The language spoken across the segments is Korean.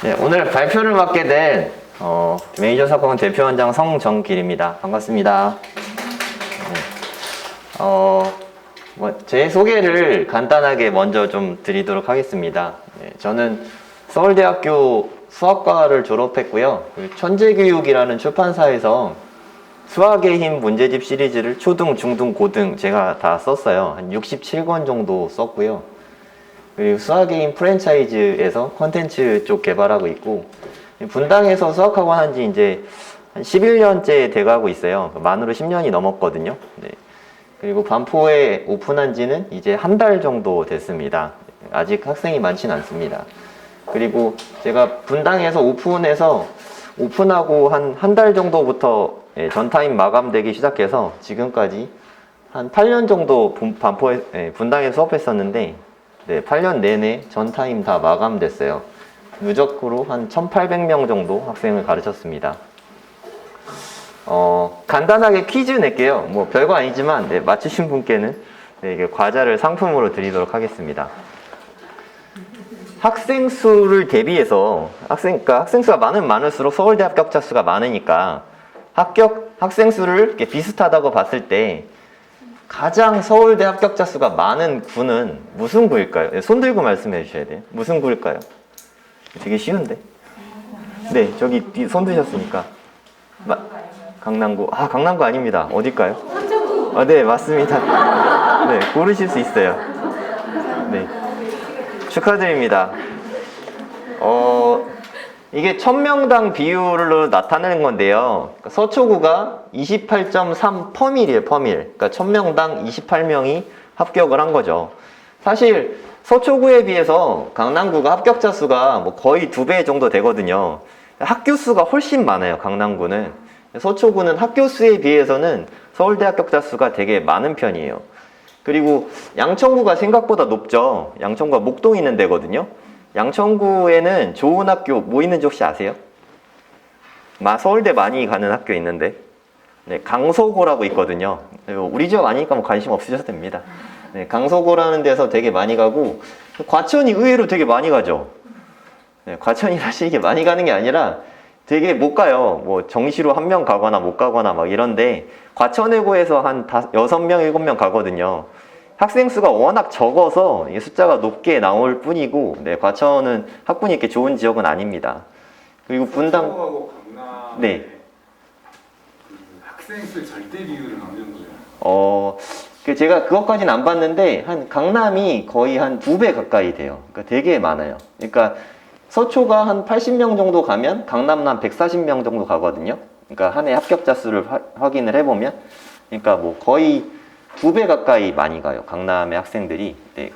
네, 오늘 발표를 맡게 된 매니저 사건 대표원장 성정길입니다. 반갑습니다. 제 소개를 간단하게 먼저 좀 드리도록 하겠습니다. 네, 저는 서울대학교 수학과를 졸업했고요. 천재교육이라는 출판사에서 수학의 힘 문제집 시리즈를 초등, 중등, 고등 제가 다 썼어요. 한 67권 정도 썼고요. 그리고 수학의 힘 프랜차이즈에서 컨텐츠 쪽 개발하고 있고, 분당에서 수학학원 한지 이제 한 11년째 돼가고 있어요. 만으로 10년이 넘었거든요. 네. 그리고 반포에 오픈한 지는 이제 한 달 정도 됐습니다. 아직 학생이 많진 않습니다. 그리고 제가 분당에서 오픈하고 한 달 정도부터 전타임 마감되기 시작해서 지금까지 한 8년 정도 분당에서 수업했었는데, 네, 8년 내내 전타임 다 마감됐어요. 누적으로 한 1,800명 정도 학생을 가르쳤습니다. 간단하게 퀴즈 낼게요. 뭐 별거 아니지만 맞추신 분께는 이게 과자를 상품으로 드리도록 하겠습니다. 학생 수를 대비해서 그러니까 학생 수가 많을수록 서울대 합격자 수가 많으니까 학생 수를 이렇게 비슷하다고 봤을 때 가장 서울대 합격자 수가 많은 구는 무슨 구일까요? 손 들고 말씀해 주셔야 돼요. 무슨 구일까요? 되게 쉬운데. 네, 저기 손 드셨으니까. 강남구. 강남구 아닙니다. 어딜까요? 네, 맞습니다. 네, 고르실 수 있어요. 네. 축하드립니다. 이게 1000명당 비율로 나타내는 건데요. 서초구가 28.3 퍼밀이에요, 퍼밀. 그러니까 1000명당 28명이 합격을 한 거죠. 사실 서초구에 비해서 강남구가 합격자 수가 뭐 거의 2배 정도 되거든요. 학교 수가 훨씬 많아요, 강남구는. 서초구는 학교 수에 비해서는 서울대 합격자 수가 되게 많은 편이에요. 그리고 양천구가 생각보다 높죠. 양천구가 목동 있는 데거든요. 양천구에는 좋은 학교 뭐 있는지 혹시 아세요? 서울대 많이 가는 학교 있는데, 네, 강서고라고 있거든요. 우리 지역 아니니까 뭐 관심 없으셔도 됩니다. 네, 강서고라는 데서 되게 많이 가고, 과천이 의외로 되게 많이 가죠. 네, 과천이 사실 이게 많이 가는 게 아니라 되게 못 가요. 뭐 정시로 1명 가거나 못 가거나 막 이런데, 과천외고에서 한 6명, 7명 가거든요. 학생 수가 워낙 적어서 숫자가 높게 나올 뿐이고, 네, 과천은 학군이 이렇게 좋은 지역은 아닙니다. 그리고 분당, 강남, 네, 학생 수 절대 비율은 어느 정도예요? 제가 그것까지는 안 봤는데 강남이 거의 한 2배 가까이 돼요. 그러니까 되게 많아요. 그러니까 서초가 한 80명 정도 가면 강남은 한 140명 정도 가거든요. 그러니까 한 해 합격자 수를 확인을 해보면, 그러니까 뭐 거의 2배 가까이 많이 가요, 강남의 학생들이. 네,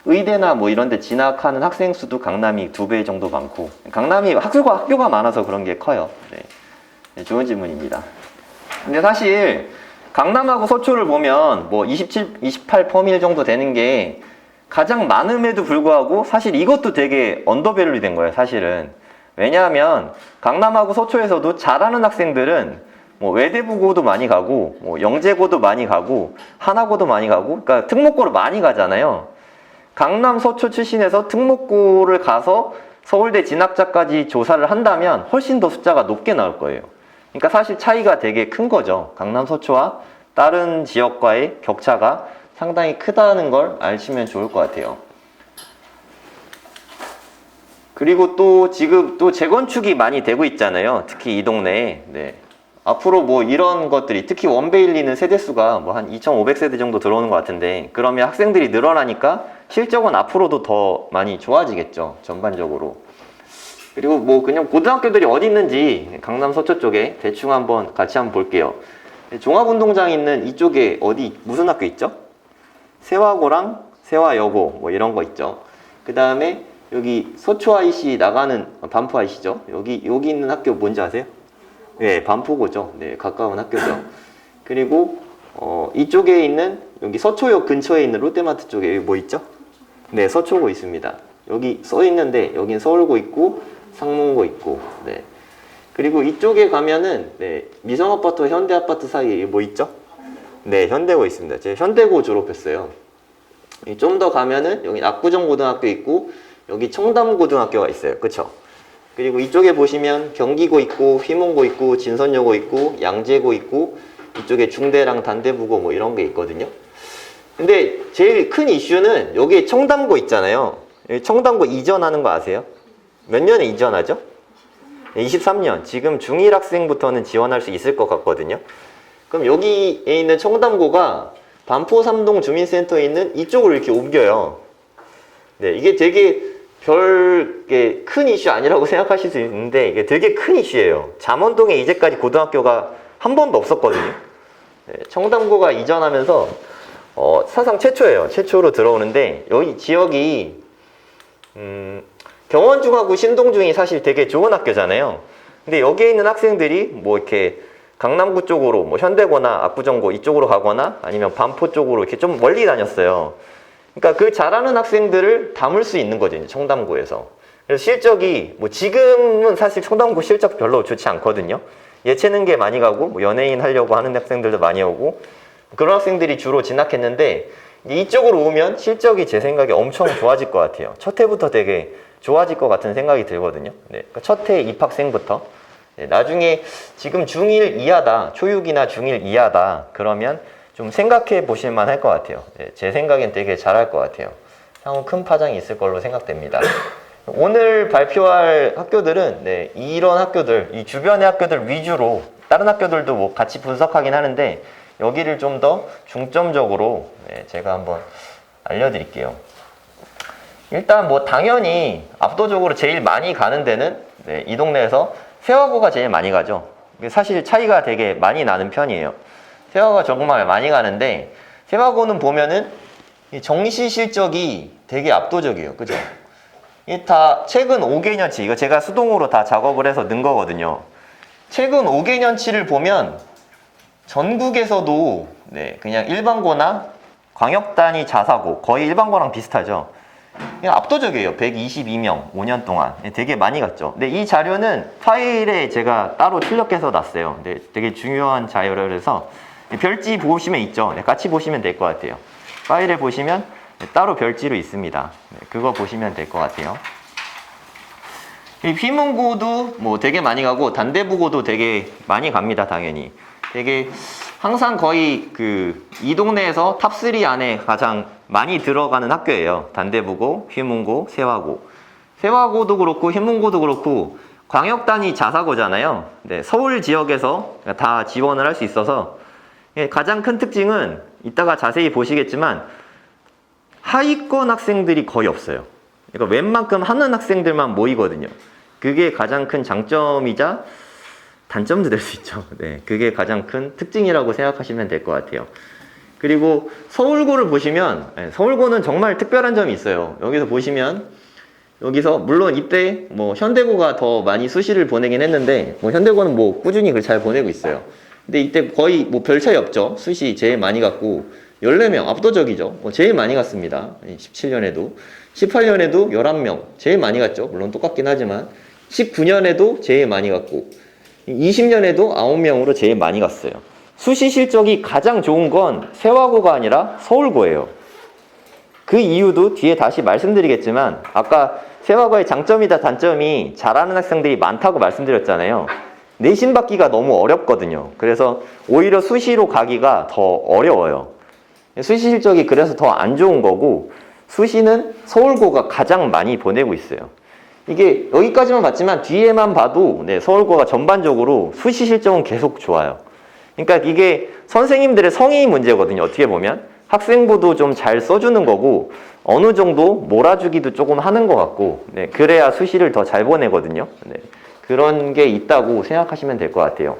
의대나 뭐 이런 데 진학하는 학생 수도 강남이 2배 정도 많고, 강남이 학교가 많아서 그런 게 커요. 네, 좋은 질문입니다. 근데 사실 강남하고 서초를 보면 뭐 28 퍼밀 정도 되는 게 가장 많음에도 불구하고 사실 이것도 되게 언더밸류 된 거예요, 사실은. 왜냐하면 강남하고 서초에서도 잘하는 학생들은 뭐 외대부고도 많이 가고, 뭐 영재고도 많이 가고, 하나고도 많이 가고, 그러니까 특목고를 많이 가잖아요. 강남, 서초 출신에서 특목고를 가서 서울대 진학자까지 조사를 한다면 훨씬 더 숫자가 높게 나올 거예요. 그러니까 사실 차이가 되게 큰 거죠. 강남, 서초와 다른 지역과의 격차가 상당히 크다는 걸 아시면 좋을 것 같아요. 그리고 또 지금 또 재건축이 많이 되고 있잖아요. 특히 이 동네에. 네. 앞으로 뭐 이런 것들이, 특히 원베일리는 세대수가 뭐 한 2,500세대 정도 들어오는 것 같은데, 그러면 학생들이 늘어나니까 실적은 앞으로도 더 많이 좋아지겠죠, 전반적으로. 그리고 뭐 그냥 고등학교들이 어디 있는지 강남 서초 쪽에 대충 같이 한번 볼게요. 종합운동장 있는 이쪽에 무슨 학교 있죠? 세화고랑 세화여고 뭐 이런 거 있죠. 그 다음에 여기 서초 IC 나가는 반포 IC죠. 여기 있는 학교 뭔지 아세요? 네, 반포고죠. 네, 가까운 학교죠. 그리고 이쪽에 있는 여기 서초역 근처에 있는 롯데마트 쪽에 뭐 있죠? 네, 서초고 있습니다. 여기 써 있는데 여긴 서울고 있고 상문고 있고. 네. 그리고 이쪽에 가면은 미성아파트와 현대아파트 사이에 뭐 있죠? 네, 현대고 있습니다. 제가 현대고 졸업했어요. 좀 더 가면은 여기 압구정고등학교 있고, 여기 청담고등학교가 있어요. 그쵸? 그리고 이쪽에 보시면 경기고 있고 휘문고 있고 진선여고 있고 양재고 있고 이쪽에 중대랑 단대부고 뭐 이런 게 있거든요. 근데 제일 큰 이슈는 여기 청담고 있잖아요. 여기 청담고 이전하는 거 아세요? 몇 년에 이전하죠? 23년. 지금 중1 학생부터는 지원할 수 있을 것 같거든요. 그럼 여기에 있는 청담고가 반포 3동 주민센터에 있는 이쪽으로 이렇게 옮겨요. 네, 이게 되게 별 큰 이슈 아니라고 생각하실 수 있는데 이게 되게 큰 이슈예요. 잠원동에 이제까지 고등학교가 한 번도 없었거든요. 네, 청담고가 이전하면서 사상 최초예요. 최초로 들어오는데 여기 지역이 경원중하고 신동중이 사실 되게 좋은 학교잖아요. 근데 여기에 있는 학생들이 뭐 이렇게 강남구 쪽으로 뭐 현대고나 압구정고 이쪽으로 가거나 아니면 반포 쪽으로 이렇게 좀 멀리 다녔어요. 그러니까 그 잘하는 학생들을 담을 수 있는 거죠, 청담고에서. 그래서 실적이 뭐 지금은 사실 청담고 실적 별로 좋지 않거든요. 예체능계 많이 가고 뭐 연예인 하려고 하는 학생들도 많이 오고 그런 학생들이 주로 진학했는데 이쪽으로 오면 실적이 제 생각에 엄청 좋아질 것 같아요. 첫 해부터 되게 좋아질 것 같은 생각이 들거든요. 네, 그러니까 첫 해 입학생부터. 네, 나중에 지금 중1 이하다, 초육이나 중1 이하다 그러면 좀 생각해 보실 만 할 것 같아요. 네, 제 생각엔 되게 잘할 것 같아요. 향후 큰 파장이 있을 걸로 생각됩니다. 오늘 발표할 학교들은 네, 이런 학교들, 이 주변의 학교들 위주로 다른 학교들도 뭐 같이 분석하긴 하는데 여기를 좀 더 중점적으로 네, 제가 한번 알려드릴게요. 일단 뭐 당연히 압도적으로 제일 많이 가는 데는 네, 이 동네에서 세화고가 제일 많이 가죠. 사실 차이가 되게 많이 나는 편이에요. 세화고가 정말 많이 가는데 세화고는 보면은 정시 실적이 되게 압도적이에요. 그죠? 이 다 최근 5개년치, 이거 제가 수동으로 다 작업을 해서 넣은 거거든요. 최근 5개년치를 보면 전국에서도 네, 그냥 일반고나 광역단위 자사고 거의 일반고랑 비슷하죠. 그냥 압도적이에요. 122명 5년 동안 되게 많이 갔죠. 근데 이 자료는 파일에 제가 따로 출력해서 놨어요. 네, 되게 중요한 자료라서 별지 보시면 있죠. 네, 같이 보시면 될 것 같아요. 파일에 보시면 따로 별지로 있습니다. 네, 그거 보시면 될 것 같아요. 이 휘문고도 뭐 되게 많이 가고 단대부고도 되게 많이 갑니다. 당연히 되게 항상 거의 이 동네에서 탑3 안에 가장 많이 들어가는 학교예요. 단대부고, 휘문고, 세화고. 세화고도 그렇고 휘문고도 그렇고 광역단위 자사고잖아요. 네, 서울 지역에서 다 지원을 할 수 있어서 가장 큰 특징은 이따가 자세히 보시겠지만 하위권 학생들이 거의 없어요. 그러니까 웬만큼 하는 학생들만 모이거든요. 그게 가장 큰 장점이자 단점도 될 수 있죠. 네, 그게 가장 큰 특징이라고 생각하시면 될 것 같아요. 그리고 서울고를 보시면 서울고는 정말 특별한 점이 있어요. 여기서 보시면 여기서 물론 이때 뭐 현대고가 더 많이 수시를 보내긴 했는데 뭐 현대고는 뭐 꾸준히 그걸 잘 보내고 있어요. 근데 이때 거의 뭐 별 차이 없죠. 수시 제일 많이 갔고 14명 압도적이죠. 뭐 제일 많이 갔습니다. 17년에도 18년에도 11명 제일 많이 갔죠. 물론 똑같긴 하지만 19년에도 제일 많이 갔고 20년에도 9명으로 제일 많이 갔어요. 수시 실적이 가장 좋은 건 세화고가 아니라 서울고예요. 그 이유도 뒤에 다시 말씀드리겠지만 아까 세화고의 장점이다 단점이 잘하는 학생들이 많다고 말씀드렸잖아요. 내신 받기가 너무 어렵거든요. 그래서 오히려 수시로 가기가 더 어려워요. 수시 실적이 그래서 더 안 좋은 거고 수시는 서울고가 가장 많이 보내고 있어요. 이게 여기까지만 봤지만 뒤에만 봐도 네, 서울고가 전반적으로 수시 실적은 계속 좋아요. 그러니까 이게 선생님들의 성의 문제거든요. 어떻게 보면 학생부도 좀 잘 써주는 거고 어느 정도 몰아주기도 조금 하는 것 같고 네, 그래야 수시를 더 잘 보내거든요. 네, 그런 게 있다고 생각하시면 될 것 같아요.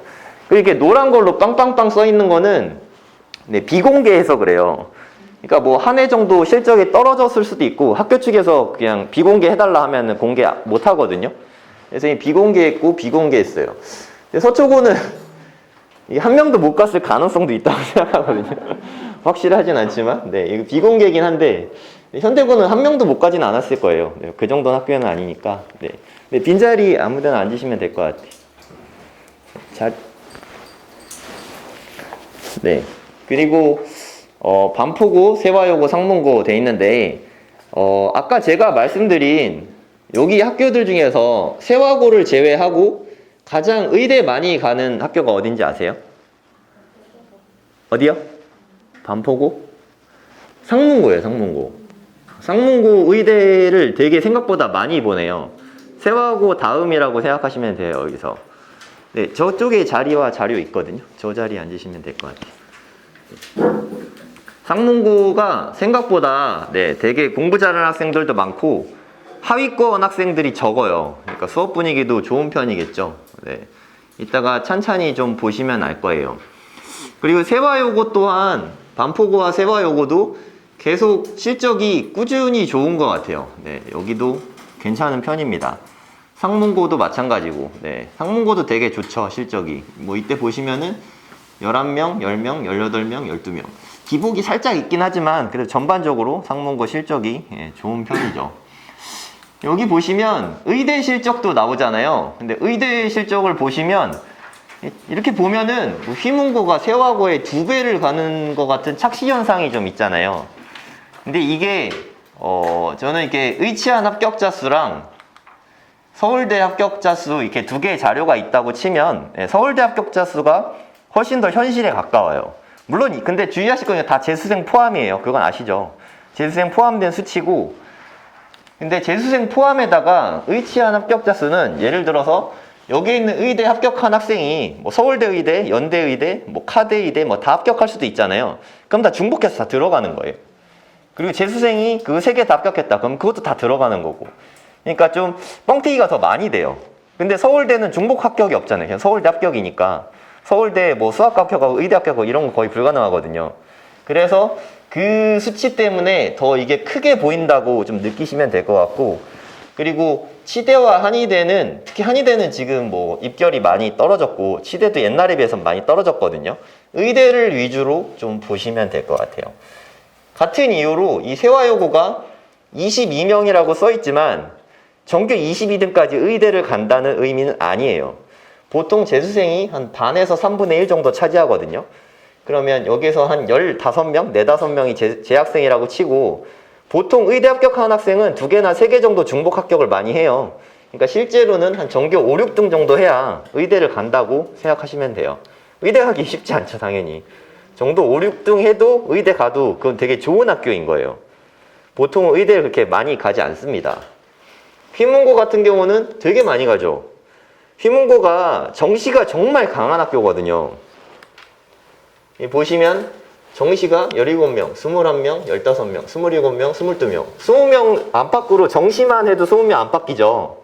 그리고 이렇게 노란 걸로 빵빵빵 써 있는 거는 네, 비공개해서 그래요. 그러니까 뭐 한 해 정도 실적이 떨어졌을 수도 있고 학교 측에서 그냥 비공개 해달라 하면 공개 못 하거든요. 그래서 비공개했고 비공개했어요. 서초고는 한 명도 못 갔을 가능성도 있다고 생각하거든요. 확실하진 않지만 네, 이거 비공개이긴 한데 현대고는 한 명도 못 가진 않았을 거예요. 네, 그 정도는 학교는 아니니까. 네. 네, 빈자리 아무데나 앉으시면 될 것 같아요. 네. 그리고 반포고, 세화여고, 상문고 돼 있는데 아까 제가 말씀드린 여기 학교들 중에서 세화고를 제외하고 가장 의대 많이 가는 학교가 어딘지 아세요? 어디요? 반포고? 상문고예요, 상문고. 상문고 의대를 되게 생각보다 많이 보내요. 세화고 다음이라고 생각하시면 돼요, 여기서. 네, 저쪽에 자리와 자료 있거든요. 저 자리에 앉으시면 될 것 같아요. 상문고가 생각보다 네, 되게 공부 잘하는 학생들도 많고 하위권 학생들이 적어요. 그러니까 수업 분위기도 좋은 편이겠죠. 네, 이따가 찬찬히 좀 보시면 알 거예요. 그리고 세화여고 또한 반포고와 세화여고도 계속 실적이 꾸준히 좋은 것 같아요. 네, 여기도 괜찮은 편입니다. 상문고도 마찬가지고, 네, 상문고도 되게 좋죠, 실적이. 뭐 이때 보시면은 11명, 10명, 18명, 12명. 기복이 살짝 있긴 하지만 그래도 전반적으로 상문고 실적이 좋은 편이죠. 여기 보시면 의대 실적도 나오잖아요. 근데 의대 실적을 보시면 이렇게 보면은 휘문고가 세화고의 2배를 가는 것 같은 착시 현상이 좀 있잖아요. 근데 이게 저는 이렇게 의치한 합격자 수랑 서울대 합격자 수 이렇게 두 개의 자료가 있다고 치면 서울대 합격자 수가 훨씬 더 현실에 가까워요. 물론 근데 주의하실 건 다 재수생 포함이에요. 그건 아시죠? 재수생 포함된 수치고, 근데 재수생 포함에다가 의치한 합격자 수는 예를 들어서 여기 있는 의대 합격한 학생이 뭐 서울대 의대, 연대 의대, 뭐 카대 의대 뭐 다 합격할 수도 있잖아요. 그럼 다 중복해서 다 들어가는 거예요. 그리고 재수생이 그 3개 다 합격했다. 그럼 그것도 다 들어가는 거고. 그러니까 좀 뻥튀기가 더 많이 돼요. 근데 서울대는 중복 합격이 없잖아요. 그냥 서울대 합격이니까. 서울대 뭐 수학 합격하고 의대 합격하고 이런 거 거의 불가능하거든요. 그래서 그 수치 때문에 더 이게 크게 보인다고 좀 느끼시면 될 것 같고, 그리고 치대와 한의대는, 특히 한의대는 지금 뭐 입결이 많이 떨어졌고 치대도 옛날에 비해서 많이 떨어졌거든요. 의대를 위주로 좀 보시면 될 것 같아요. 같은 이유로 이 세화여고가 22명이라고 써있지만 전교 22등까지 의대를 간다는 의미는 아니에요. 보통 재수생이 한 반에서 3분의 1 정도 차지하거든요. 그러면 여기서 한 15명, 4~5명이 재학생이라고 치고, 보통 의대 합격한 학생은 2개나 3개 정도 중복 합격을 많이 해요. 그러니까 실제로는 한 전교 5, 6등 정도 해야 의대를 간다고 생각하시면 돼요. 의대 가기 쉽지 않죠, 당연히. 정도 5, 6등 해도 의대 가도 그건 되게 좋은 학교인 거예요. 보통 의대를 그렇게 많이 가지 않습니다. 휘문고 같은 경우는 되게 많이 가죠. 휘문고가 정시가 정말 강한 학교거든요. 보시면 정시가 17명, 21명, 15명, 27명, 22명 20명 안팎으로 정시만 해도 20명 안팎이죠.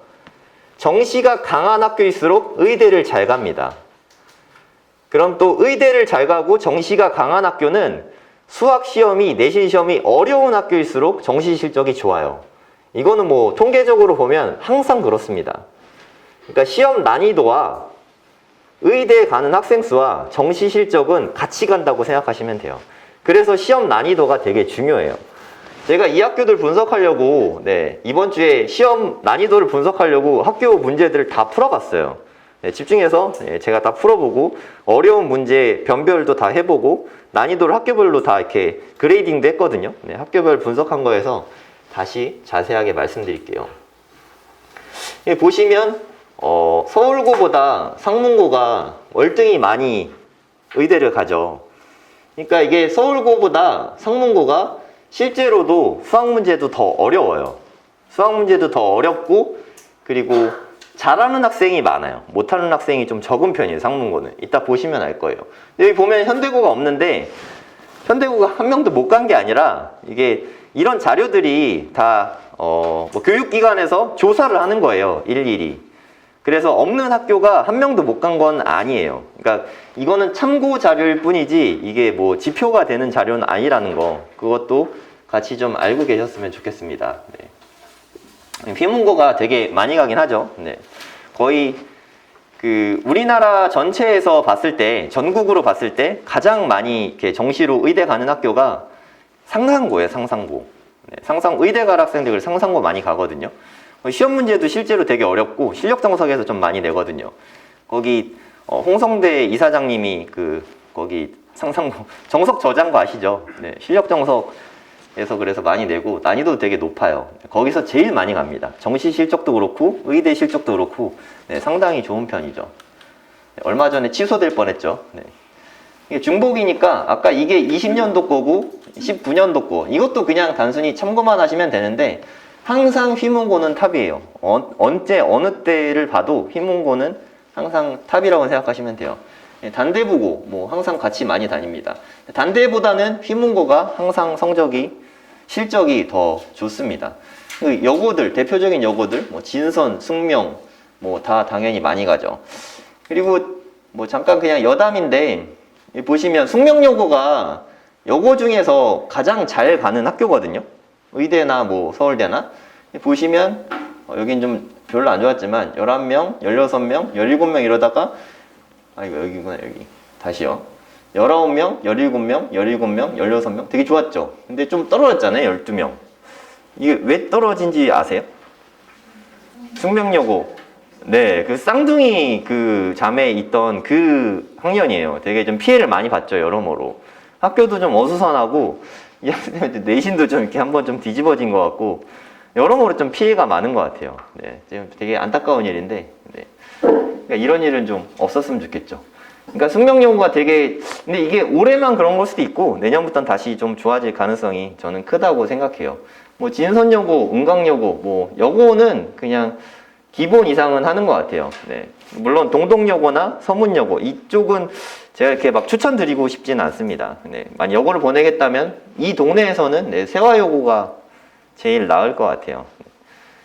정시가 강한 학교일수록 의대를 잘 갑니다. 그럼 또 의대를 잘 가고 정시가 강한 학교는 수학 시험이, 내신 시험이 어려운 학교일수록 정시 실적이 좋아요. 이거는 뭐 통계적으로 보면 항상 그렇습니다. 그러니까 시험 난이도와 의대에 가는 학생 수와 정시 실적은 같이 간다고 생각하시면 돼요. 그래서 시험 난이도가 되게 중요해요. 제가 이 학교들 분석하려고 이번 주에 시험 난이도를 분석하려고 학교 문제들을 다 풀어봤어요. 집중해서 제가 다 풀어보고 어려운 문제 변별도 다 해보고 난이도를 학교별로 다 이렇게 그레이딩도 했거든요. 학교별 분석한 거에서 다시 자세하게 말씀드릴게요. 보시면 서울고보다 상문고가 월등히 많이 의대를 가죠. 그러니까 이게 서울고보다 상문고가 실제로도 수학 문제도 더 어려워요. 수학 문제도 더 어렵고, 그리고 잘하는 학생이 많아요. 못하는 학생이 좀 적은 편이에요, 상문고는. 이따 보시면 알 거예요. 여기 보면 현대고가 없는데, 현대고가 한 명도 못 간 게 아니라 이게 이런 자료들이 다 뭐 교육기관에서 조사를 하는 거예요, 일일이. 그래서 없는 학교가 한 명도 못 간 건 아니에요. 그러니까 이거는 참고 자료일 뿐이지 이게 뭐 지표가 되는 자료는 아니라는 거, 그것도 같이 좀 알고 계셨으면 좋겠습니다. 휘문고가 되게 많이 가긴 하죠. 거의 그 우리나라 전체에서 봤을 때, 전국으로 봤을 때 가장 많이 이렇게 정시로 의대 가는 학교가 상상고예요, 상상고. 의대 갈 학생들 상상고 많이 가거든요. 시험 문제도 실제로 되게 어렵고 실력 정석에서 좀 많이 내거든요. 거기 홍성대 이사장님이 거기 상상고 정석 저장 거 아시죠? 실력 정석 의대에서 그래서 많이 내고 난이도 되게 높아요. 거기서 제일 많이 갑니다. 정시 실적도 그렇고 의대 실적도 그렇고 네, 상당히 좋은 편이죠. 네, 얼마 전에 취소될 뻔했죠. 네. 이게 중복이니까 아까 이게 20년도 거고 19년도 거 이것도 그냥 단순히 참고만 하시면 되는데 항상 휘문고는 탑이에요. 언제 어느 때를 봐도 휘문고는 항상 탑이라고 생각하시면 돼요. 예, 단대부고 뭐 항상 같이 많이 다닙니다. 단대보다는 휘문고가 항상 실적이 더 좋습니다. 그 여고들 대표적인 여고들 뭐 진선, 숙명 뭐 다 당연히 많이 가죠. 그리고 뭐 잠깐 그냥 여담인데 보시면 숙명여고가 여고 중에서 가장 잘 가는 학교거든요. 의대나 뭐 서울대나 보시면 여긴 좀 별로 안 좋았지만 11명, 16명, 17명 이러다가 이거 여기구나 여기 다시요 19명, 17명, 17명, 16명 되게 좋았죠. 근데 좀 떨어졌잖아요. 12명. 이게 왜 떨어진지 아세요? 숙명여고 네, 그 쌍둥이 그 자매에 있던 그 학년이에요. 되게 좀 피해를 많이 봤죠, 여러모로. 학교도 좀 어수선하고, 이 학생들 내신도 좀 이렇게 한번 좀 뒤집어진 것 같고, 여러모로 좀 피해가 많은 것 같아요. 네, 지금 되게 안타까운 일인데, 네. 그러니까 이런 일은 좀 없었으면 좋겠죠. 그러니까 숙명여고가 되게, 근데 이게 올해만 그런 걸 수도 있고, 내년부터는 다시 좀 좋아질 가능성이 저는 크다고 생각해요. 뭐, 진선여고, 은광여고, 뭐, 여고는 그냥, 기본 이상은 하는 것 같아요. 네. 물론 동덕여고나 서문여고 이쪽은 제가 이렇게 막 추천드리고 싶지는 않습니다. 네. 만약 여고를 보내겠다면 이 동네에서는 네, 세화여고가 제일 나을 것 같아요.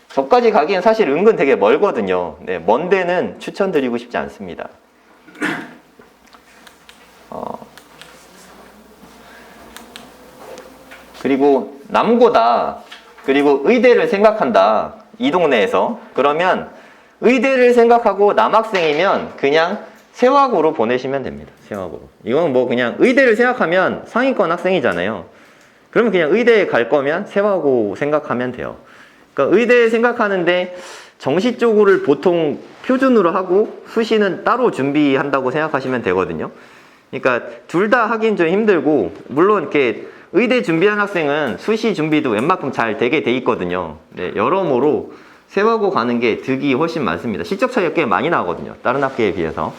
저까지 가기엔 사실 은근 되게 멀거든요. 네. 먼 데는 추천드리고 싶지 않습니다. 그리고 남고다. 그리고 의대를 생각한다. 이 동네에서. 그러면 의대를 생각하고 남학생이면 그냥 세화고로 보내시면 됩니다. 세화고로. 이건 뭐 그냥 의대를 생각하면 상위권 학생이잖아요. 그러면 그냥 의대에 갈 거면 세화고 생각하면 돼요. 그러니까 의대 생각하는데 정시 쪽을 보통 표준으로 하고 수시는 따로 준비한다고 생각하시면 되거든요. 그러니까 둘 다 하긴 좀 힘들고 물론 이렇게 의대 준비한 학생은 수시 준비도 웬만큼 잘 되게 돼 있거든요. 네, 여러모로 세화고 가는 게 득이 훨씬 많습니다. 실적 차이가 꽤 많이 나거든요. 다른 학교에 비해서.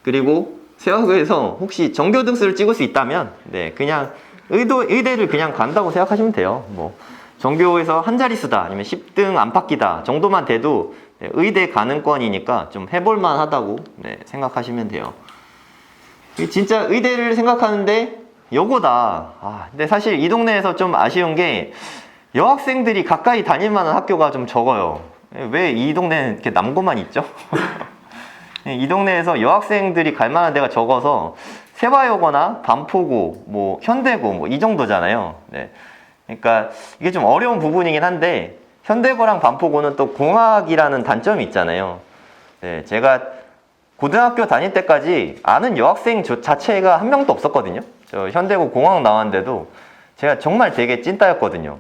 그리고 세화고에서 혹시 전교 등수를 찍을 수 있다면 네, 그냥 의대를 그냥 간다고 생각하시면 돼요. 뭐 전교에서 한 자릿수다 아니면 10등 안팎이다 정도만 돼도 네, 의대 가는 건이니까 좀 해볼만 하다고 네, 생각하시면 돼요. 진짜 의대를 생각하는데 여고다. 근데 사실 이 동네에서 좀 아쉬운 게 여학생들이 가까이 다닐 만한 학교가 좀 적어요. 왜 이 동네는 이렇게 남고만 있죠? 이 동네에서 여학생들이 갈 만한 데가 적어서 세화여고나 반포고, 뭐 현대고 뭐 이 정도잖아요. 네. 그러니까 이게 좀 어려운 부분이긴 한데 현대고랑 반포고는 또 공학이라는 단점이 있잖아요. 네, 제가 고등학교 다닐 때까지 아는 여학생 자체가 한 명도 없었거든요. 저 현대고 공학 나왔는데도 제가 정말 되게 찐따였거든요.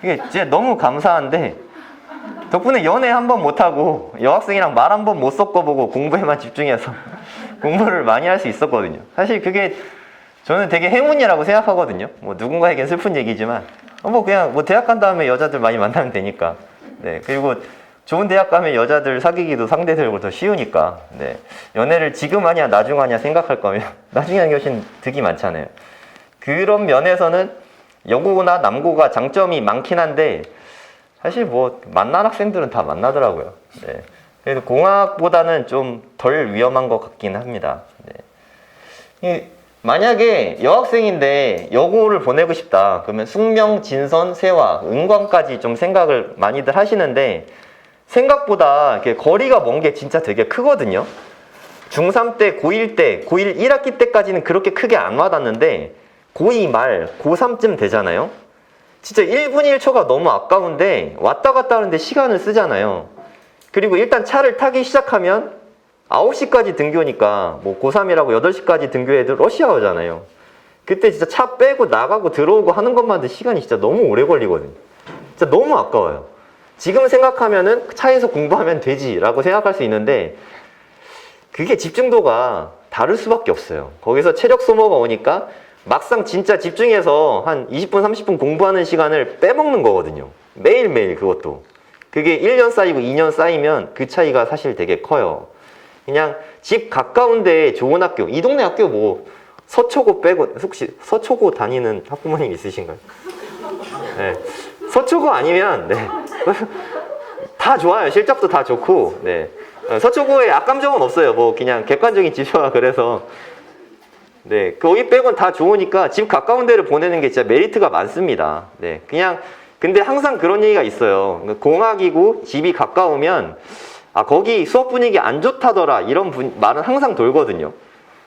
이게 진짜 너무 감사한데 덕분에 연애 한 번 못하고 여학생이랑 말 한 번 못 섞어보고 공부에만 집중해서 공부를 많이 할 수 있었거든요. 사실 그게 저는 되게 행운이라고 생각하거든요. 뭐 누군가에겐 슬픈 얘기지만 뭐 그냥 뭐 대학 간 다음에 여자들 많이 만나면 되니까. 네, 그리고 좋은 대학 가면 여자들 사귀기도 상대들고 더 쉬우니까. 네, 연애를 지금 하냐 나중 하냐 생각할 거면 나중에 하는 게 훨씬 득이 많잖아요. 그런 면에서는 여고나 남고가 장점이 많긴 한데 사실 뭐 만난 학생들은 다 만나더라고요. 네. 그래서 공학보다는 좀 덜 위험한 것 같긴 합니다. 네. 만약에 여학생인데 여고를 보내고 싶다 그러면 숙명, 진선, 세화, 은광까지 좀 생각을 많이들 하시는데 생각보다 이렇게 거리가 먼 게 진짜 되게 크거든요. 중3 때, 고1 때, 고1 1학기 때까지는 그렇게 크게 안 와닿는데 고2 말, 고3쯤 되잖아요. 진짜 1분 1초가 너무 아까운데 왔다 갔다 하는데 시간을 쓰잖아요. 그리고 일단 차를 타기 시작하면 9시까지 등교니까 뭐 고3이라고 8시까지 등교해도 러시아어잖아요. 그때 진짜 차 빼고 나가고 들어오고 하는 것만 해도 시간이 진짜 너무 오래 걸리거든요. 진짜 너무 아까워요. 지금 생각하면은 차에서 공부하면 되지라고 생각할 수 있는데 그게 집중도가 다를 수밖에 없어요. 거기서 체력 소모가 오니까 막상 진짜 집중해서 한 20분, 30분 공부하는 시간을 빼먹는 거거든요. 매일매일 그것도. 그게 1년 쌓이고 2년 쌓이면 그 차이가 사실 되게 커요. 그냥 집 가까운데 좋은 학교, 이 동네 학교 뭐 서초고 빼고, 혹시 서초고 다니는 학부모님 있으신가요? 네. 서초고 아니면, 네. 다 좋아요. 실적도 다 좋고, 네. 서초고에 악감정은 없어요. 뭐 그냥 객관적인 지표가 그래서. 네, 거기 빼곤 다 좋으니까 집 가까운 데를 보내는 게 진짜 메리트가 많습니다. 네, 그냥 근데 항상 그런 얘기가 있어요. 공학이고 집이 가까우면 아 거기 수업 분위기 안 좋다더라 이런 말은 항상 돌거든요.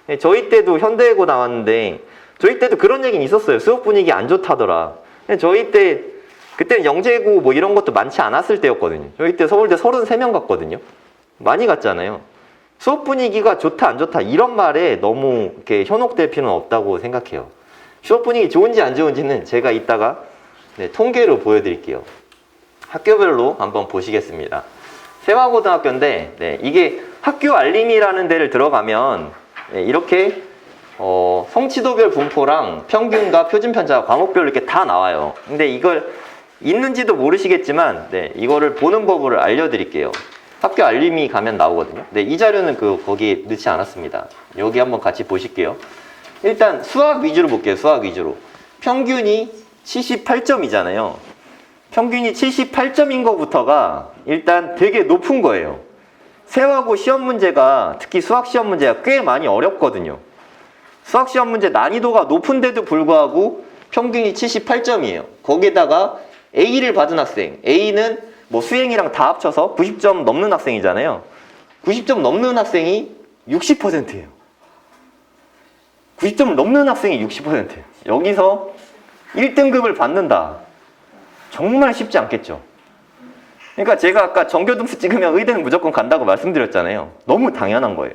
네, 저희 때도 현대고 나왔는데 저희 때도 그런 얘기는 있었어요. 수업 분위기 안 좋다더라. 근데 저희 때 그때는 영재고 뭐 이런 것도 많지 않았을 때였거든요. 저희 때 서울대 33명 갔거든요. 많이 갔잖아요. 수업 분위기가 좋다 안 좋다 이런 말에 너무 이렇게 현혹될 필요는 없다고 생각해요. 수업 분위기 좋은지 안 좋은지는 제가 이따가 네, 통계로 보여드릴게요. 학교별로 한번 보시겠습니다. 세화고등학교인데 네, 이게 학교 알림이라는 데를 들어가면 네, 이렇게 성취도별 분포랑 평균과 표준 편차 과목별로 이렇게 다 나와요. 근데 이걸 있는지도 모르시겠지만 네, 이거를 보는 법을 알려드릴게요. 학교 알림이 가면 나오거든요. 네, 이 자료는 거기에 넣지 않았습니다. 여기 한번 같이 보실게요. 일단 수학 위주로 볼게요. 수학 위주로. 평균이 78점이잖아요. 평균이 78점인 것부터가 일단 되게 높은 거예요. 세화고 시험 문제가 특히 수학 시험 문제가 꽤 많이 어렵거든요. 수학 시험 문제 난이도가 높은데도 불구하고 평균이 78점이에요. 거기에다가 A를 받은 학생, A는 뭐 수행이랑 다 합쳐서 90점 넘는 학생이잖아요. 90점 넘는 학생이 60%예요. 90점을 넘는 학생이 60%예요. 여기서 1등급을 받는다. 정말 쉽지 않겠죠. 그러니까 제가 아까 전교등수 찍으면 의대는 무조건 간다고 말씀드렸잖아요. 너무 당연한 거예요.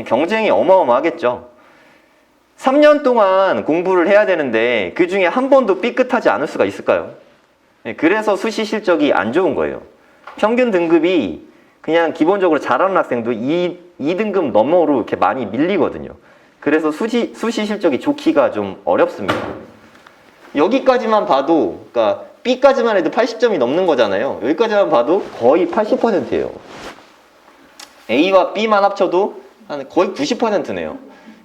경쟁이 어마어마하겠죠. 3년 동안 공부를 해야 되는데 그 중에 한 번도 삐끗하지 않을 수가 있을까요? 그래서 수시 실적이 안 좋은 거예요. 평균 등급이 그냥 기본적으로 잘하는 학생도 2등급 너머로 이렇게 많이 밀리거든요. 그래서 수시 실적이 좋기가 좀 어렵습니다. 여기까지만 봐도, 그러니까 B까지만 해도 80점이 넘는 거잖아요. 여기까지만 봐도 거의 80%예요. A와 B만 합쳐도 한 거의 90%네요.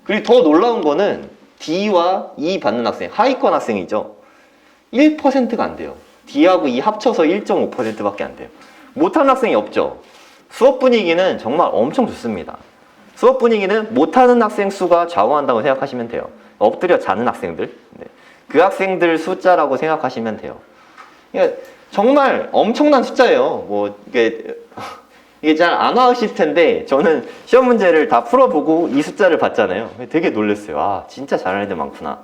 그리고 더 놀라운 거는 D와 E 받는 학생, 하위권 학생이죠. 1%가 안 돼요. D하고 E 합쳐서 1.5%밖에 안 돼요. 못하는 학생이 없죠. 수업 분위기는 정말 엄청 좋습니다. 수업 분위기는 못하는 학생 수가 좌우한다고 생각하시면 돼요. 엎드려 자는 학생들, 네. 그 학생들 숫자라고 생각하시면 돼요. 그러니까 정말 엄청난 숫자예요. 뭐 이게 잘 안 와우실 텐데 저는 시험 문제를 다 풀어보고 이 숫자를 봤잖아요. 되게 놀랐어요. 아 진짜 잘하는 애들 많구나.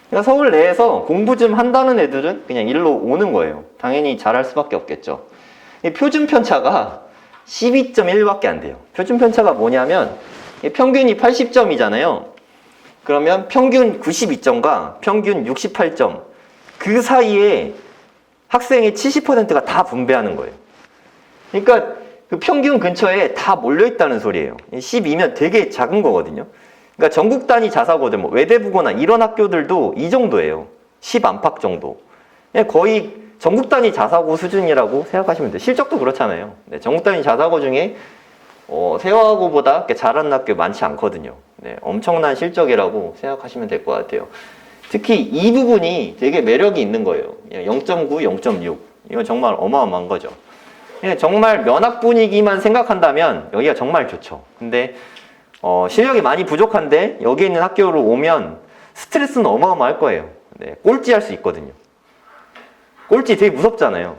그러니까 서울 내에서 공부 좀 한다는 애들은 그냥 일로 오는 거예요. 당연히 잘할 수밖에 없겠죠. 표준 편차가 12.1밖에 안 돼요. 표준 편차가 뭐냐면 평균이 80점이잖아요. 그러면 평균 92점과 평균 68점 그 사이에 학생의 70%가 다 분배하는 거예요. 그러니까 그 평균 근처에 다 몰려있다는 소리예요. 12면 되게 작은 거거든요. 그러니까 전국 단위 자사고들, 뭐 외대부고나 이런 학교들도 이 정도예요. 10 안팎 정도. 거의 전국 단위 자사고 수준이라고 생각하시면 돼요. 실적도 그렇잖아요. 네, 전국 단위 자사고 중에 세화고보다 이렇게 잘하는 학교 많지 않거든요. 네, 엄청난 실적이라고 생각하시면 될 것 같아요. 특히 이 부분이 되게 매력이 있는 거예요. 0.9, 0.6. 이건 정말 어마어마한 거죠. 정말 면학 분위기만 생각한다면 여기가 정말 좋죠. 근데 실력이 많이 부족한데 여기 있는 학교로 오면 스트레스는 어마어마할 거예요. 네, 꼴찌 할 수 있거든요. 꼴찌 되게 무섭잖아요.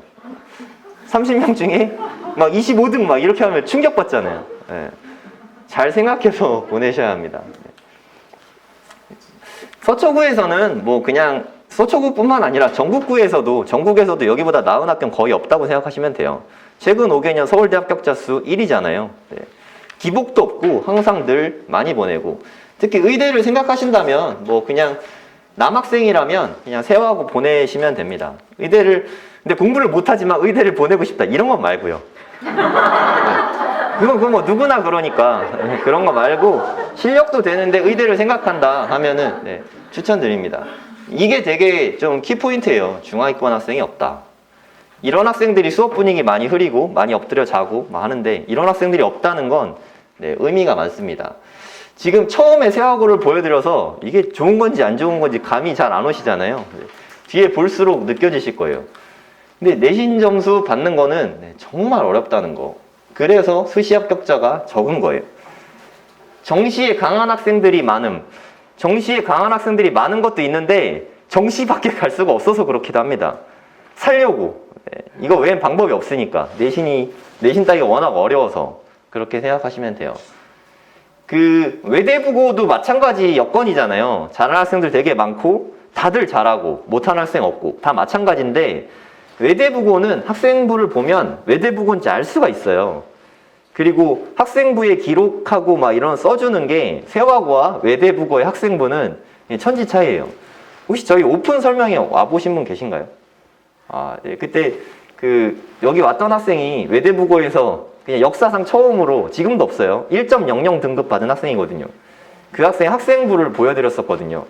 30명 중에 막 25등 막 이렇게 하면 충격받잖아요. 네, 잘 생각해서 보내셔야 합니다. 서초구에서는 뭐 그냥 서초구뿐만 아니라 전국에서도 여기보다 나은 학교는 거의 없다고 생각하시면 돼요. 최근 5개년 서울대 합격자 수 1위잖아요. 네. 기복도 없고 항상 늘 많이 보내고 특히 의대를 생각하신다면 뭐 그냥 남학생이라면 그냥 세화고 보내시면 됩니다. 근데 공부를 못하지만 의대를 보내고 싶다 이런 건 말고요. 네. 그건 뭐 누구나 그러니까 그런 거 말고 실력도 되는데 의대를 생각한다 하면은 네, 추천드립니다. 이게 되게 좀 키포인트예요. 중하위권 학생이 없다. 이런 학생들이 수업 분위기 많이 흐리고 많이 엎드려 자고 막 하는데 이런 학생들이 없다는 건 네, 의미가 많습니다. 지금 처음에 세화고를 보여드려서 이게 좋은 건지 안 좋은 건지 감이 잘 안 오시잖아요. 네, 뒤에 볼수록 느껴지실 거예요. 근데 내신 점수 받는 거는 네, 정말 어렵다는 거. 그래서 수시 합격자가 적은 거예요. 정시에 강한 학생들이 많음. 정시에 강한 학생들이 많은 것도 있는데 정시밖에 갈 수가 없어서 그렇기도 합니다. 살려고. 네, 이거 외엔 방법이 없으니까. 내신 따기가 워낙 어려워서 그렇게 생각하시면 돼요. 그 외대부고도 마찬가지 여건이잖아요. 잘하는 학생들 되게 많고 다들 잘하고 못하는 학생 없고 다 마찬가지인데 외대부고는 학생부를 보면 외대부고인지 알 수가 있어요. 그리고 학생부에 기록하고 막 이런 써주는 게 세화고와 외대부고의 학생부는 천지 차이예요. 혹시 저희 오픈 설명회 와보신 분 계신가요? 아, 네. 그때 여기 왔던 학생이 외대부고에서 그냥 역사상 처음으로 지금도 없어요. 1.00 등급 받은 학생이거든요. 그 학생 학생부를 보여드렸었거든요.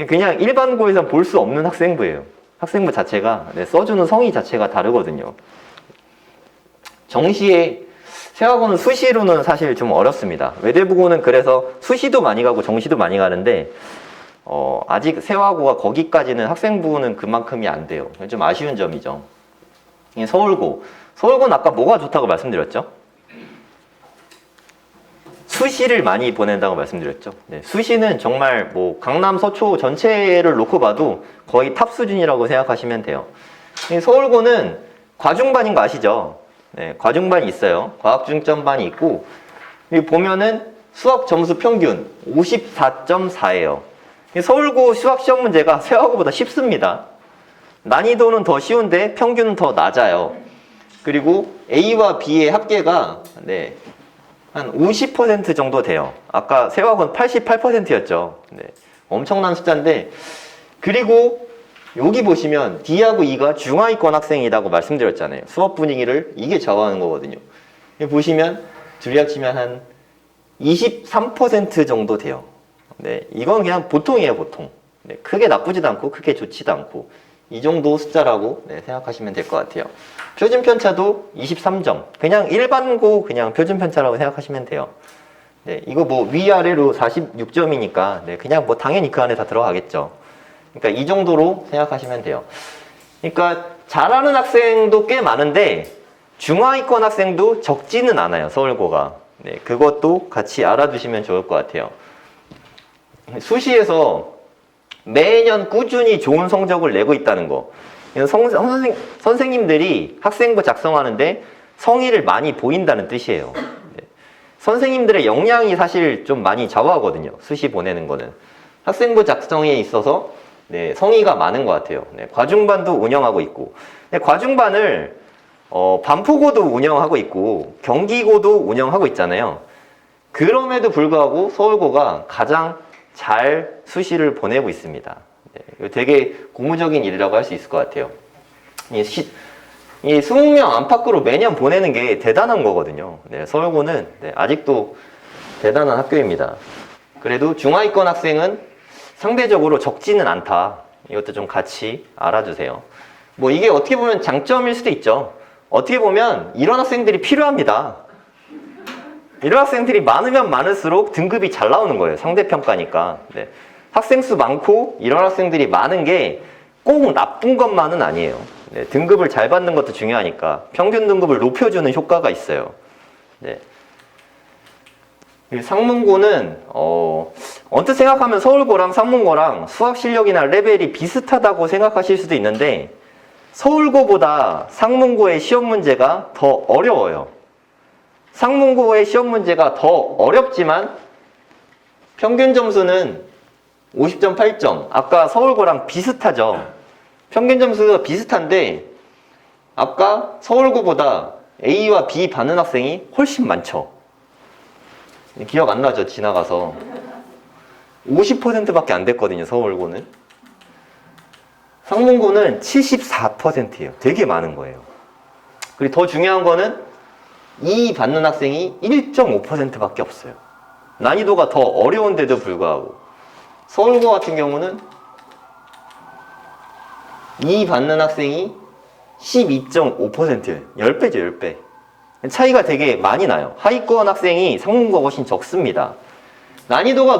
그냥 일반고에서 볼 수 없는 학생부예요. 학생부 자체가 네, 써주는 성의 자체가 다르거든요. 정시에 세화고는 수시로는 사실 좀 어렵습니다. 외대부고는 그래서 수시도 많이 가고 정시도 많이 가는데 아직 세화고가 거기까지는 학생부는 그만큼이 안 돼요. 좀 아쉬운 점이죠. 서울고는 아까 뭐가 좋다고 말씀드렸죠? 수시를 많이 보낸다고 말씀드렸죠. 네, 수시는 정말 뭐 강남 서초 전체를 놓고 봐도 거의 탑 수준이라고 생각하시면 돼요. 서울고는 과중반인 거 아시죠? 네, 과중반이 있어요. 과학중점반이 있고 여기 보면은 수학 점수 평균 54.4예요. 서울고 수학 시험 문제가 세화고보다 쉽습니다. 난이도는 더 쉬운데 평균은 더 낮아요. 그리고 A와 B의 합계가 네, 한 50% 정도 돼요. 아까 세화고는 88%였죠. 네, 엄청난 숫자인데 그리고 여기 보시면 D하고 E가 중하위권 학생이라고 말씀드렸잖아요. 수업 분위기를 이게 좌우하는 거거든요. 여기 보시면 둘이 합치면 한 23% 정도 돼요. 네, 이건 그냥 보통이에요, 보통. 네, 크게 나쁘지도 않고 크게 좋지도 않고 이 정도 숫자라고 네, 생각하시면 될 것 같아요. 표준 편차도 23점. 그냥 일반고 그냥 표준 편차라고 생각하시면 돼요. 네, 이거 뭐 위아래로 46점이니까 네, 그냥 뭐 당연히 그 안에 다 들어가겠죠. 그러니까 이 정도로 생각하시면 돼요. 그러니까 잘하는 학생도 꽤 많은데 중하위권 학생도 적지는 않아요, 서울고가. 네, 그것도 같이 알아두시면 좋을 것 같아요. 수시에서 매년 꾸준히 좋은 성적을 내고 있다는 거. 선생님들이 학생부 작성하는데 성의를 많이 보인다는 뜻이에요. 네. 선생님들의 역량이 사실 좀 많이 좌우하거든요. 수시 보내는 거는. 학생부 작성에 있어서 네, 성의가 많은 것 같아요. 네, 과중반도 운영하고 있고. 네, 과중반을 반포고도 운영하고 있고 경기고도 운영하고 있잖아요. 그럼에도 불구하고 서울고가 가장 잘 수시를 보내고 있습니다. 네, 되게 고무적인 일이라고 할 수 있을 것 같아요. 이 20명 안팎으로 매년 보내는 게 대단한 거거든요. 네, 서울고는 네, 아직도 대단한 학교입니다. 그래도 중하위권 학생은 상대적으로 적지는 않다. 이것도 좀 같이 알아주세요. 뭐 이게 어떻게 보면 장점일 수도 있죠. 어떻게 보면 이런 학생들이 필요합니다. 이런 학생들이 많으면 많을수록 등급이 잘 나오는 거예요. 상대평가니까. 네. 학생 수 많고 이런 학생들이 많은 게 꼭 나쁜 것만은 아니에요. 네. 등급을 잘 받는 것도 중요하니까 평균 등급을 높여주는 효과가 있어요. 네. 상문고는 언뜻 생각하면 서울고랑 상문고랑 수학 실력이나 레벨이 비슷하다고 생각하실 수도 있는데 서울고보다 상문고의 시험 문제가 더 어려워요. 상문고의 시험 문제가 더 어렵지만 평균 점수는 50.8점. 아까 서울고랑 비슷하죠. 평균 점수가 비슷한데 아까 서울고보다 A와 B 받는 학생이 훨씬 많죠. 기억 안 나죠? 지나가서 50%밖에 안 됐거든요. 서울고는. 상문고는 74%예요. 되게 많은 거예요. 그리고 더 중요한 거는 E 받는 학생이 1.5%밖에 없어요. 난이도가 더 어려운데도 불구하고. 서울고 같은 경우는 E 받는 학생이 12.5%예요. 10배죠, 10배. 차이가 되게 많이 나요. 하위권 학생이 상문고가 훨씬 적습니다. 난이도가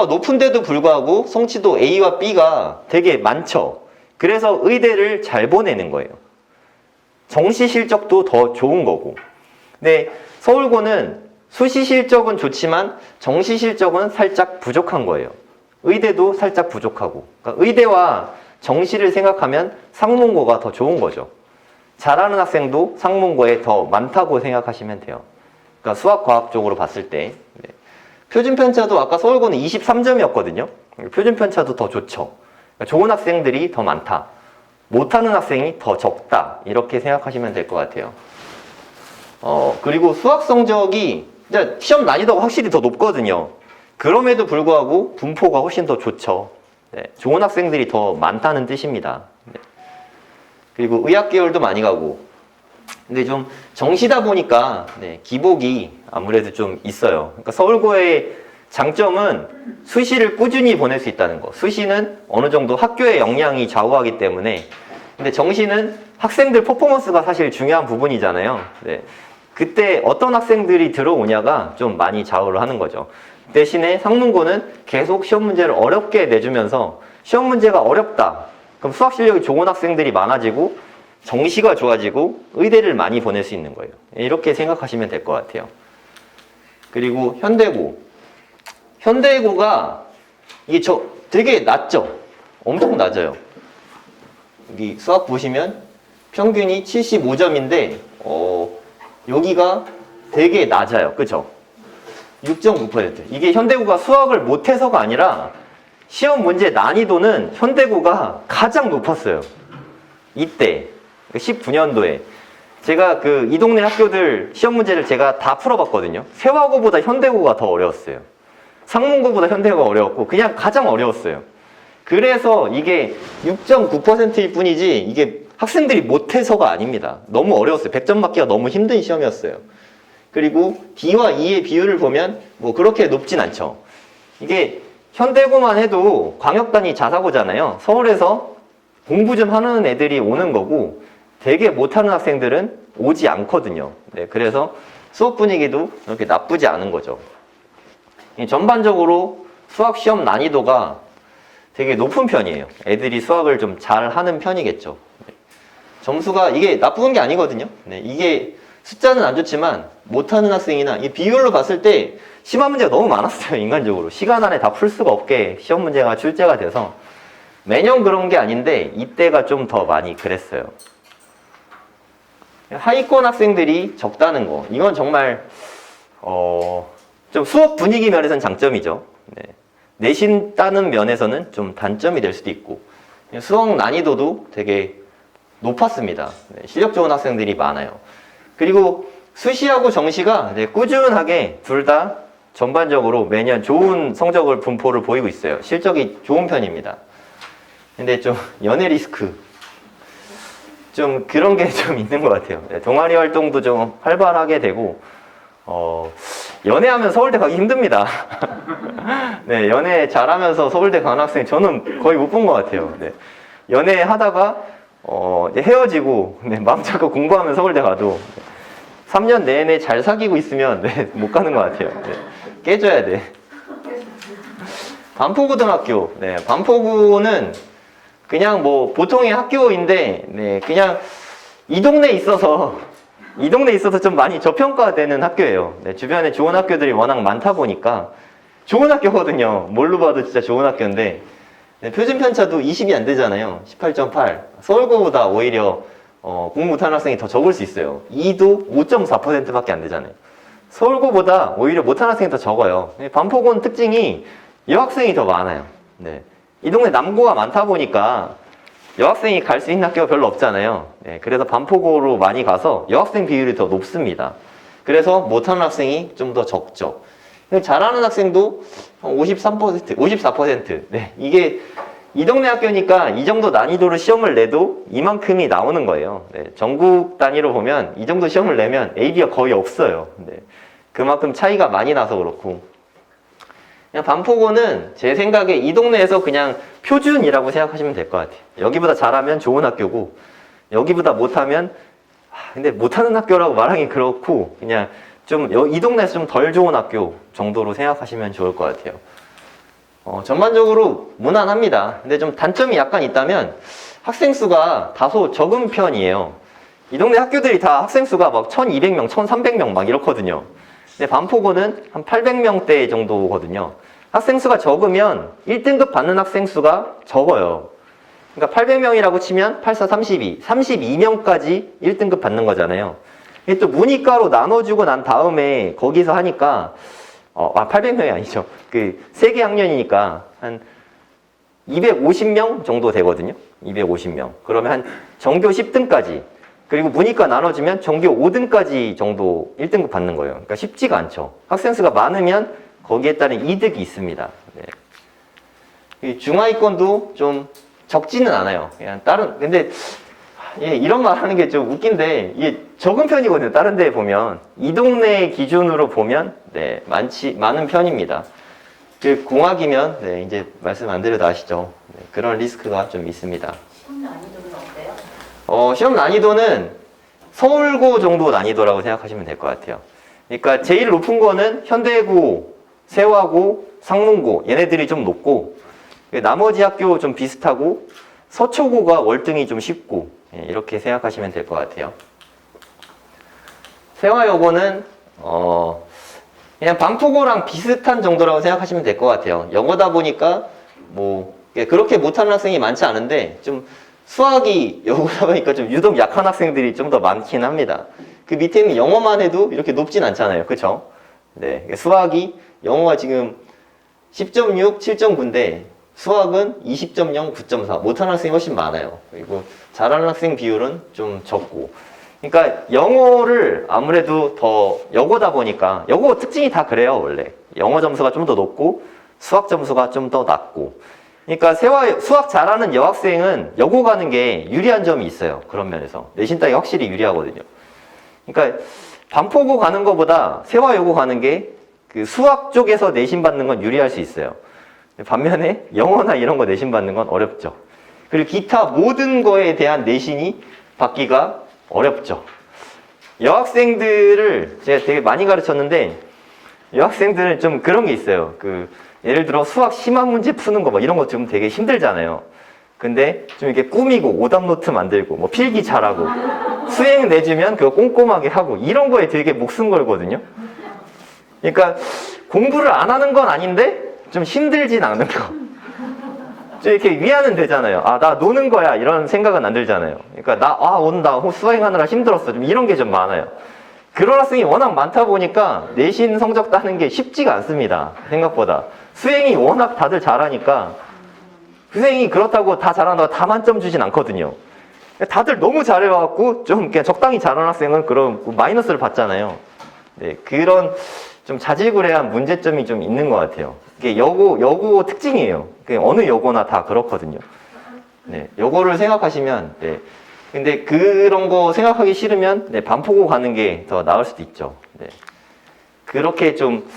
높은데도 불구하고 성취도 A와 B가 되게 많죠. 그래서 의대를 잘 보내는 거예요. 정시 실적도 더 좋은 거고. 근데 서울고는 수시 실적은 좋지만 정시 실적은 살짝 부족한 거예요. 의대도 살짝 부족하고. 그러니까 의대와 정시를 생각하면 상문고가 더 좋은 거죠. 잘하는 학생도 상문고에 더 많다고 생각하시면 돼요. 그러니까 수학, 과학 쪽으로 봤을 때. 네. 표준 편차도 아까 서울고는 23점이었거든요. 표준 편차도 더 좋죠. 그러니까 좋은 학생들이 더 많다. 못하는 학생이 더 적다. 이렇게 생각하시면 될 것 같아요. 그리고 수학 성적이 시험 난이도가 확실히 더 높거든요. 그럼에도 불구하고 분포가 훨씬 더 좋죠. 네. 좋은 학생들이 더 많다는 뜻입니다. 네. 그리고 의학 계열도 많이 가고. 근데 좀 정시다 보니까 네, 기복이 아무래도 좀 있어요. 그러니까 서울고의 장점은 수시를 꾸준히 보낼 수 있다는 거. 수시는 어느 정도 학교의 역량이 좌우하기 때문에. 근데 정시는 학생들 퍼포먼스가 사실 중요한 부분이잖아요. 네. 그때 어떤 학생들이 들어오냐가 좀 많이 좌우를 하는 거죠. 대신에 상문고는 계속 시험 문제를 어렵게 내주면서 시험 문제가 어렵다. 그럼 수학 실력이 좋은 학생들이 많아지고 정시가 좋아지고 의대를 많이 보낼 수 있는 거예요. 이렇게 생각하시면 될 것 같아요. 그리고 현대고. 현대고가 이게 되게 낮죠? 엄청 낮아요. 여기 수학 보시면 평균이 75점인데 여기가 되게 낮아요. 그죠? 6.9%. 이게 현대고가 수학을 못해서가 아니라 시험 문제 난이도는 현대고가 가장 높았어요. 이때 19년도에 제가 이 동네 학교들 시험 문제를 제가 다 풀어봤거든요. 세화고보다 현대고가 더 어려웠어요. 상문고보다 현대고가 어려웠고 그냥 가장 어려웠어요. 그래서 이게 6.9%일 뿐이지 이게 학생들이 못해서가 아닙니다. 너무 어려웠어요. 100점 맞기가 너무 힘든 시험이었어요. 그리고 D와 E의 비율을 보면 뭐 그렇게 높진 않죠. 이게 현대고만 해도 광역단위 자사고잖아요. 서울에서 공부 좀 하는 애들이 오는 거고 되게 못하는 학생들은 오지 않거든요. 네, 그래서 수업 분위기도 그렇게 나쁘지 않은 거죠. 전반적으로 수학 시험 난이도가 되게 높은 편이에요. 애들이 수학을 좀 잘하는 편이겠죠. 네. 점수가 이게 나쁜 게 아니거든요. 네, 이게 숫자는 안 좋지만 못하는 학생이나 이 비율로 봤을 때 심한 문제가 너무 많았어요. 인간적으로 시간 안에 다 풀 수가 없게 시험 문제가 출제가 돼서 매년 그런 게 아닌데 이때가 좀 더 많이 그랬어요. 하위권 학생들이 적다는 거 이건 정말 좀 수업 분위기 면에서는 장점이죠. 네. 내신 따는 면에서는 좀 단점이 될 수도 있고 수학 난이도도 되게 높았습니다. 네. 실력 좋은 학생들이 많아요. 그리고 수시하고 정시가 꾸준하게 둘 다 전반적으로 매년 좋은 성적을 분포를 보이고 있어요. 실적이 좋은 편입니다. 근데 좀 연애 리스크 좀 그런 게 좀 있는 것 같아요. 동아리 활동도 좀 활발하게 되고 연애하면 서울대 가기 힘듭니다. 네, 연애 잘하면서 서울대 가는 학생 저는 거의 못 본 것 같아요. 네, 연애하다가 헤어지고 마음 잡고 공부하면 서울대 가도 3년 내내 잘 사귀고 있으면 못 가는 것 같아요. 네, 깨져야 돼. 반포고등학교. 네, 반포고는 그냥 뭐 보통의 학교인데 네, 그냥 이 동네에 있어서 좀 많이 저평가되는 학교예요. 네, 주변에 좋은 학교들이 워낙 많다 보니까 좋은 학교거든요. 뭘로 봐도 진짜 좋은 학교인데 네, 표준 편차도 20이 안 되잖아요. 18.8. 서울고보다 오히려 공부 못하는 학생이 더 적을 수 있어요. 2도 5.4%밖에 안 되잖아요. 서울고보다 오히려 못하는 학생이 더 적어요. 반포고는 특징이 여학생이 더 많아요. 네. 이 동네 남고가 많다 보니까 여학생이 갈 수 있는 학교가 별로 없잖아요. 네. 그래서 반포고로 많이 가서 여학생 비율이 더 높습니다. 그래서 못하는 학생이 좀 더 적죠. 잘하는 학생도 53%, 54%. 네. 이게 이 동네 학교니까 이 정도 난이도로 시험을 내도 이만큼이 나오는 거예요. 네, 전국 단위로 보면 이 정도 시험을 내면 AB가 거의 없어요. 네, 그만큼 차이가 많이 나서 그렇고. 그냥 반포고는 제 생각에 이 동네에서 그냥 표준이라고 생각하시면 될 것 같아요. 여기보다 잘하면 좋은 학교고, 여기보다 못하면, 근데 못하는 학교라고 말하기 그렇고, 그냥 좀 이 동네에서 좀 덜 좋은 학교 정도로 생각하시면 좋을 것 같아요. 전반적으로 무난합니다. 근데 좀 단점이 약간 있다면 학생 수가 다소 적은 편이에요. 이 동네 학교들이 다 학생 수가 막 1200명, 1300명 막 이렇거든요. 근데 반포고는 한 800명대 정도거든요. 학생 수가 적으면 1등급 받는 학생 수가 적어요. 그러니까 800명이라고 치면 8, 4, 32, 32명까지 1등급 받는 거잖아요. 이게 또 문이과로 나눠주고 난 다음에 거기서 하니까 800명이 아니죠. 그 3개 학년이니까 한 250명 정도 되거든요. 250명. 그러면 한 전교 10등까지. 그리고 문이과 나눠주면 전교 5등까지 정도 1등급 받는 거예요. 그러니까 쉽지가 않죠. 학생 수가 많으면 거기에 따른 이득이 있습니다. 네. 이 중하위권도 좀 적지는 않아요. 그냥 근데 이런 말 하는 게 좀 웃긴데, 이게 적은 편이거든요. 다른 데 보면. 이 동네 기준으로 보면, 네, 많은 편입니다. 그 공학이면, 네, 이제 말씀 안 드려도 아시죠. 네, 그런 리스크가 좀 있습니다. 시험 난이도는 어때요? 시험 난이도는 서울고 정도 난이도라고 생각하시면 될 것 같아요. 그러니까 제일 높은 거는 현대고, 세화고, 상문고, 얘네들이 좀 높고, 나머지 학교 좀 비슷하고, 서초고가 월등히 좀 쉽고, 이렇게 생각하시면 될 것 같아요. 세화여고는 그냥 반포고랑 비슷한 정도라고 생각하시면 될 것 같아요. 영어다 보니까 뭐 그렇게 못하는 학생이 많지 않은데 좀 수학이 여고다 보니까 좀 유독 약한 학생들이 좀 더 많긴 합니다. 그 밑에는 영어만 해도 이렇게 높진 않잖아요. 그쵸? 네, 수학이 영어가 지금 10.6, 7.9인데 수학은 20.0, 9.4 못하는 학생이 훨씬 많아요. 그리고 잘하는 학생 비율은 좀 적고. 그러니까 영어를 아무래도 더 여고다 보니까 여고 특징이 다 그래요. 원래 영어 점수가 좀 더 높고 수학 점수가 좀 더 낮고. 그러니까 수학 잘하는 여학생은 여고 가는 게 유리한 점이 있어요. 그런 면에서 내신 따기 확실히 유리하거든요. 그러니까 반포고 가는 것보다 세화여고 가는 게 그 수학 쪽에서 내신 받는 건 유리할 수 있어요. 반면에 영어나 이런 거 내신 받는 건 어렵죠. 그리고 기타 모든 거에 대한 내신이 받기가 어렵죠. 여학생들을 제가 되게 많이 가르쳤는데 여학생들은 좀 그런 게 있어요. 예를 들어 수학 심화 문제 푸는 거 막 이런 거 좀 되게 힘들잖아요. 근데 좀 이렇게 꾸미고 오답 노트 만들고 뭐 필기 잘하고 수행 내주면 그거 꼼꼼하게 하고 이런 거에 되게 목숨 걸거든요. 그러니까 공부를 안 하는 건 아닌데 좀 힘들진 않은 거. 좀 이렇게 위안은 되잖아요. 나 노는 거야. 이런 생각은 안 들잖아요. 그러니까 오늘 나 수행하느라 힘들었어. 좀 이런 게 좀 많아요. 그런 학생이 워낙 많다 보니까 내신 성적 따는 게 쉽지가 않습니다. 생각보다. 수행이 워낙 다들 잘하니까 수행이 그렇다고 다 잘한다고 다 만점 주진 않거든요. 다들 너무 잘해와갖고 좀 그냥 적당히 잘하는 학생은 그런 마이너스를 받잖아요. 네, 그런 좀 자질구레한 문제점이 좀 있는 것 같아요. 이게 여고 특징이에요. 어느 여고나 다 그렇거든요. 네, 여고를 생각하시면, 네. 근데 그런 거 생각하기 싫으면, 네, 반포고 가는 게 더 나을 수도 있죠. 네. 그렇게 좀,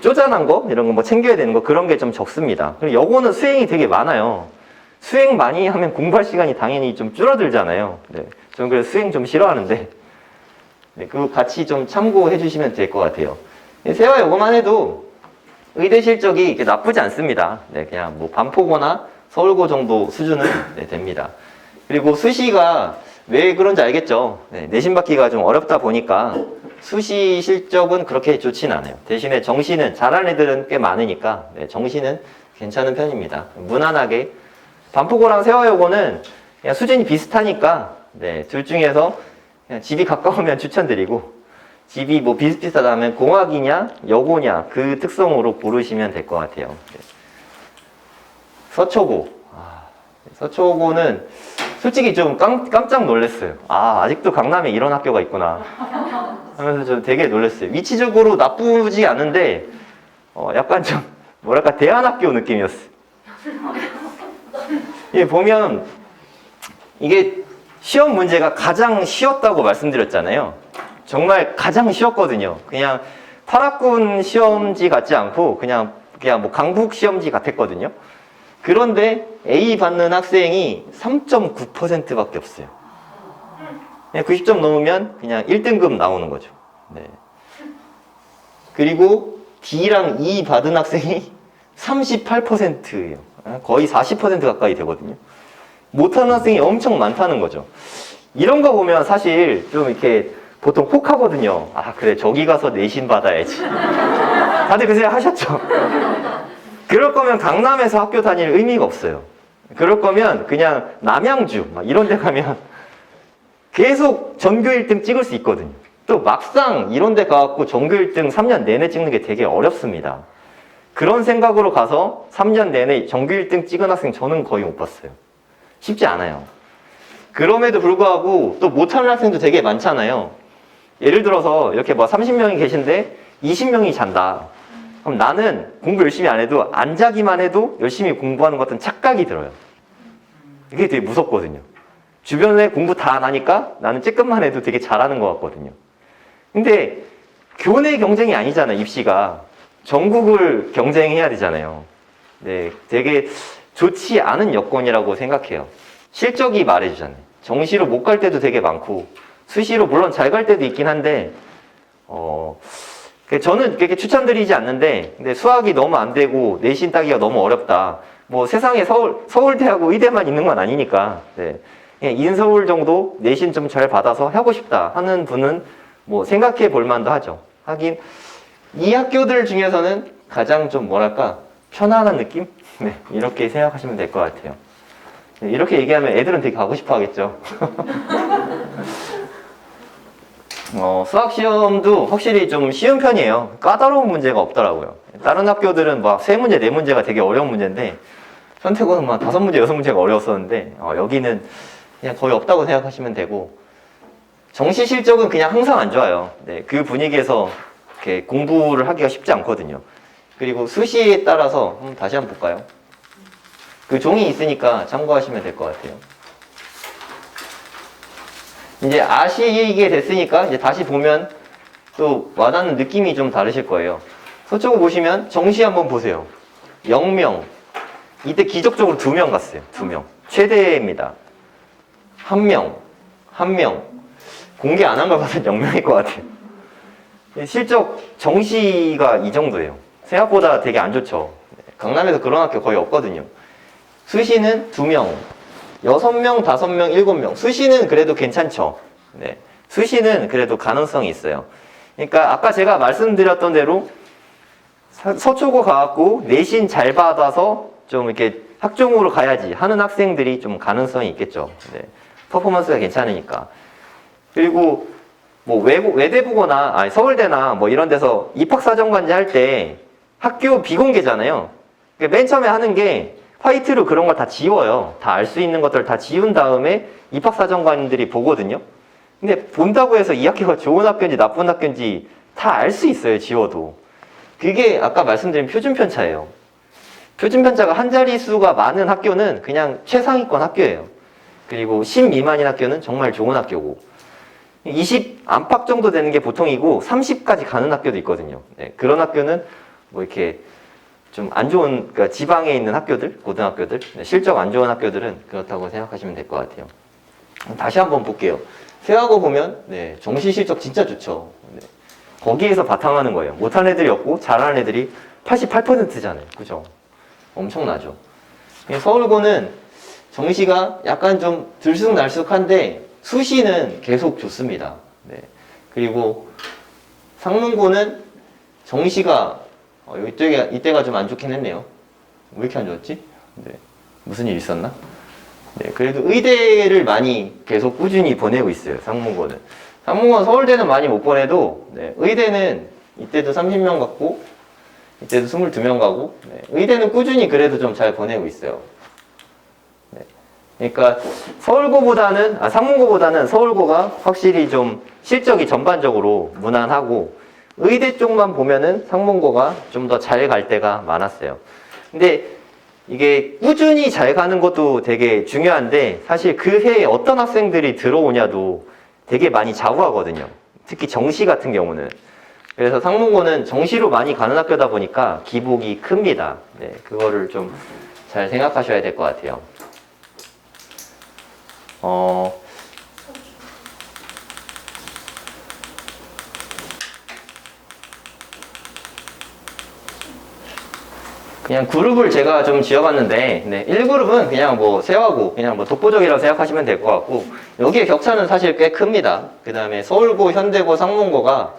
쪼잔한 거? 이런 거 뭐 챙겨야 되는 거? 그런 게 좀 적습니다. 그리고 여고는 수행이 되게 많아요. 수행 많이 하면 공부할 시간이 당연히 좀 줄어들잖아요. 네. 저는 그래서 수행 좀 싫어하는데, 네, 그거 같이 좀 참고해 주시면 될 것 같아요. 세화여고만 해도 의대 실적이 나쁘지 않습니다. 네, 그냥 뭐 반포고나 서울고 정도 수준은 네, 됩니다. 그리고 수시가 왜 그런지 알겠죠? 네, 내신 받기가 좀 어렵다 보니까 수시 실적은 그렇게 좋진 않아요. 대신에 정시는 잘하는 애들은 꽤 많으니까 네, 정시는 괜찮은 편입니다. 무난하게 반포고랑 세화여고는 그냥 수준이 비슷하니까 네, 둘 중에서 그냥 집이 가까우면 추천드리고 집이 뭐 비슷비슷하다면 공학이냐 여고냐 그 특성으로 고르시면 될 것 같아요. 네. 서초고. 서초고는 솔직히 좀 깜짝 놀랐어요. 아직도 강남에 이런 학교가 있구나 하면서 좀 되게 놀랐어요. 위치적으로 나쁘지 않은데 약간 좀 뭐랄까 대안학교 느낌이었어요. 예, 보면 이게 시험 문제가 가장 쉬웠다고 말씀드렸잖아요. 정말 가장 쉬웠거든요. 그냥 파라군 시험지 같지 않고 그냥 뭐 강북 시험지 같았거든요. 그런데 A 받는 학생이 3.9%밖에 없어요. 90점 넘으면 그냥 1등급 나오는 거죠. 네. 그리고 D랑 E 받은 학생이 38%예요. 거의 40% 가까이 되거든요. 못하는 학생이 엄청 많다는 거죠. 이런 거 보면 사실 좀 이렇게 보통 혹하거든요. 아, 그래, 저기 가서 내신 받아야지. 다들 그 생각 하셨죠? 그럴 거면 강남에서 학교 다닐 의미가 없어요. 그럴 거면 그냥 남양주 막 이런 데 가면 계속 전교 1등 찍을 수 있거든요. 또 막상 이런 데 가갖고 전교 1등 3년 내내 찍는 게 되게 어렵습니다. 그런 생각으로 가서 3년 내내 전교 1등 찍은 학생 저는 거의 못 봤어요. 쉽지 않아요. 그럼에도 불구하고 또 못하는 학생도 되게 많잖아요. 예를 들어서 이렇게 뭐 30명이 계신데 20명이 잔다. 그럼 나는 공부 열심히 안 해도 안 자기만 해도 열심히 공부하는 것 같은 착각이 들어요. 이게 되게 무섭거든요. 주변에 공부 다 안 하니까 나는 쬐끔만 해도 되게 잘하는 것 같거든요. 근데 교내 경쟁이 아니잖아요, 입시가. 전국을 경쟁해야 되잖아요. 네, 되게 좋지 않은 여건이라고 생각해요. 실적이 말해주잖아요. 정시로 못 갈 때도 되게 많고 수시로 물론 잘 갈 때도 있긴 한데 저는 그렇게 추천드리지 않는데 근데 수학이 너무 안 되고 내신 따기가 너무 어렵다. 뭐 세상에 서울대하고 의대만 있는 건 아니니까 네. 그냥 인서울 정도 내신 좀 잘 받아서 하고 싶다 하는 분은 뭐 생각해 볼 만도 하죠. 하긴 이 학교들 중에서는 가장 좀 뭐랄까 편안한 느낌? 네, 이렇게 생각하시면 될 것 같아요. 네, 이렇게 얘기하면 애들은 되게 가고 싶어 하겠죠. 수학 시험도 확실히 좀 쉬운 편이에요. 까다로운 문제가 없더라고요. 다른 학교들은 막 3문제, 4문제가 되게 어려운 문제인데 선택은 막 5문제, 6문제가 어려웠었는데 여기는 그냥 거의 없다고 생각하시면 되고 정시 실적은 그냥 항상 안 좋아요. 네, 그 분위기에서 이렇게 공부를 하기가 쉽지 않거든요. 그리고 수시에 따라서 다시 한번 볼까요? 그 종이 있으니까 참고하시면 될 것 같아요. 이제 아시게 됐으니까 이제 다시 보면 또 와닿는 느낌이 좀 다르실 거예요. 서초구 보시면 정시 한번 보세요. 0명. 이때 기적적으로 2명 갔어요. 2명. 최대입니다. 1명. 공개 안 한 걸 봐서 0명일 것 같아요. 실적 정시가 이 정도예요. 생각보다 되게 안 좋죠. 강남에서 그런 학교 거의 없거든요. 수시는 2명, 6명, 5명, 7명. 수시는 그래도 괜찮죠. 네. 수시는 그래도 가능성이 있어요. 그러니까 아까 제가 말씀드렸던 대로 서초고 가갖고 내신 잘 받아서 좀 이렇게 학종으로 가야지 하는 학생들이 좀 가능성이 있겠죠. 네. 퍼포먼스가 괜찮으니까. 그리고 뭐 외대부거나 서울대나 뭐 이런 데서 입학사정관제 할 때 학교 비공개잖아요. 그러니까 맨 처음에 하는 게 화이트로 그런 걸 다 지워요. 다 알 수 있는 것들을 다 지운 다음에 입학사정관들이 보거든요. 근데 본다고 해서 이 학교가 좋은 학교인지 나쁜 학교인지 다 알 수 있어요, 지워도. 그게 아까 말씀드린 표준편차예요. 표준편차가 한 자릿수가 많은 학교는 그냥 최상위권 학교예요. 그리고 10 미만인 학교는 정말 좋은 학교고 20 안팎 정도 되는 게 보통이고 30까지 가는 학교도 있거든요. 네, 그런 학교는 뭐 이렇게 좀 안 좋은, 그러니까 지방에 있는 학교들, 고등학교들, 네, 실적 안 좋은 학교들은 그렇다고 생각하시면 될 것 같아요. 다시 한번 볼게요. 세하고 보면 네, 정시 실적 진짜 좋죠. 네, 거기에서 바탕하는 거예요. 못하는 애들이 없고 잘하는 애들이 88%잖아요. 그죠? 엄청나죠. 서울고는 정시가 약간 좀 들쑥날쑥한데 수시는 계속 좋습니다. 네. 그리고 상문고는 정시가 이때가 좀 안 좋긴 했네요. 왜 이렇게 안 좋았지? 네. 무슨 일 있었나? 네. 그래도 의대를 많이 계속 꾸준히 보내고 있어요. 상문고는. 상문고는 서울대는 많이 못 보내도 네. 의대는 이때도 30명 갔고 이때도 22명 가고 네. 의대는 꾸준히 그래도 좀 잘 보내고 있어요. 네. 그러니까 상문고보다는 서울고가 확실히 좀 실적이 전반적으로 무난하고 의대 쪽만 보면은 상문고가 좀 더 잘 갈 때가 많았어요. 근데 이게 꾸준히 잘 가는 것도 되게 중요한데 사실 그 해에 어떤 학생들이 들어오냐도 되게 많이 좌우하거든요. 특히 정시 같은 경우는. 그래서 상문고는 정시로 많이 가는 학교다 보니까 기복이 큽니다. 네, 그거를 좀 잘 생각하셔야 될 것 같아요. 그냥 그룹을 제가 좀 지어봤는데, 네, 1그룹은 그냥 뭐 세화고, 그냥 뭐 독보적이라고 생각하시면 될 것 같고, 여기에 격차는 사실 꽤 큽니다. 그 다음에 서울고, 현대고, 상문고가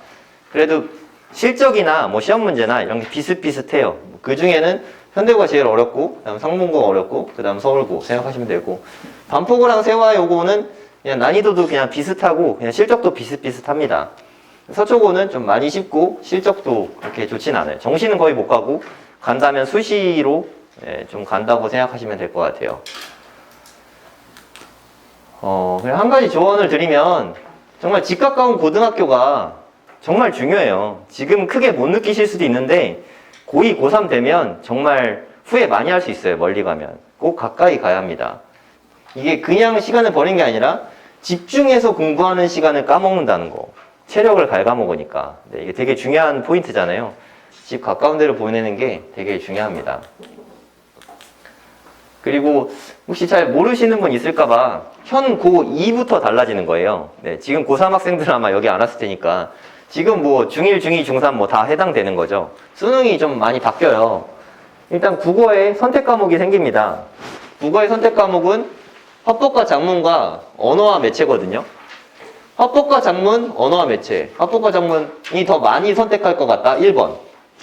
그래도 실적이나 뭐 시험 문제나 이런 게 비슷비슷해요. 그 중에는 현대고가 제일 어렵고, 그 다음 상문고가 어렵고, 그 다음 서울고 생각하시면 되고, 반포고랑 세화 요거는 그냥 난이도도 그냥 비슷하고, 그냥 실적도 비슷비슷합니다. 서초고는 좀 많이 쉽고, 실적도 그렇게 좋진 않아요. 정시는 거의 못 가고, 간다면 수시로 좀 간다고 생각하시면 될 것 같아요. 그냥 한 가지 조언을 드리면 정말 집 가까운 고등학교가 정말 중요해요. 지금 크게 못 느끼실 수도 있는데 고2, 고3 되면 정말 후회 많이 할 수 있어요. 멀리 가면. 꼭 가까이 가야 합니다. 이게 그냥 시간을 버린 게 아니라 집중해서 공부하는 시간을 까먹는다는 거. 체력을 갉아먹으니까. 네, 이게 되게 중요한 포인트잖아요. 집 가까운 데로 보내는 게 되게 중요합니다. 그리고 혹시 잘 모르시는 분 있을까봐 현 고2부터 달라지는 거예요. 네, 지금 고3 학생들은 아마 여기 안 왔을 테니까 지금 뭐 중1, 중2, 중3 뭐 다 해당되는 거죠. 수능이 좀 많이 바뀌어요. 일단 국어에 선택 과목이 생깁니다. 국어의 선택 과목은 화법과 작문과 언어와 매체거든요. 화법과 작문, 언어와 매체. 화법과 작문이 더 많이 선택할 것 같다. 1번.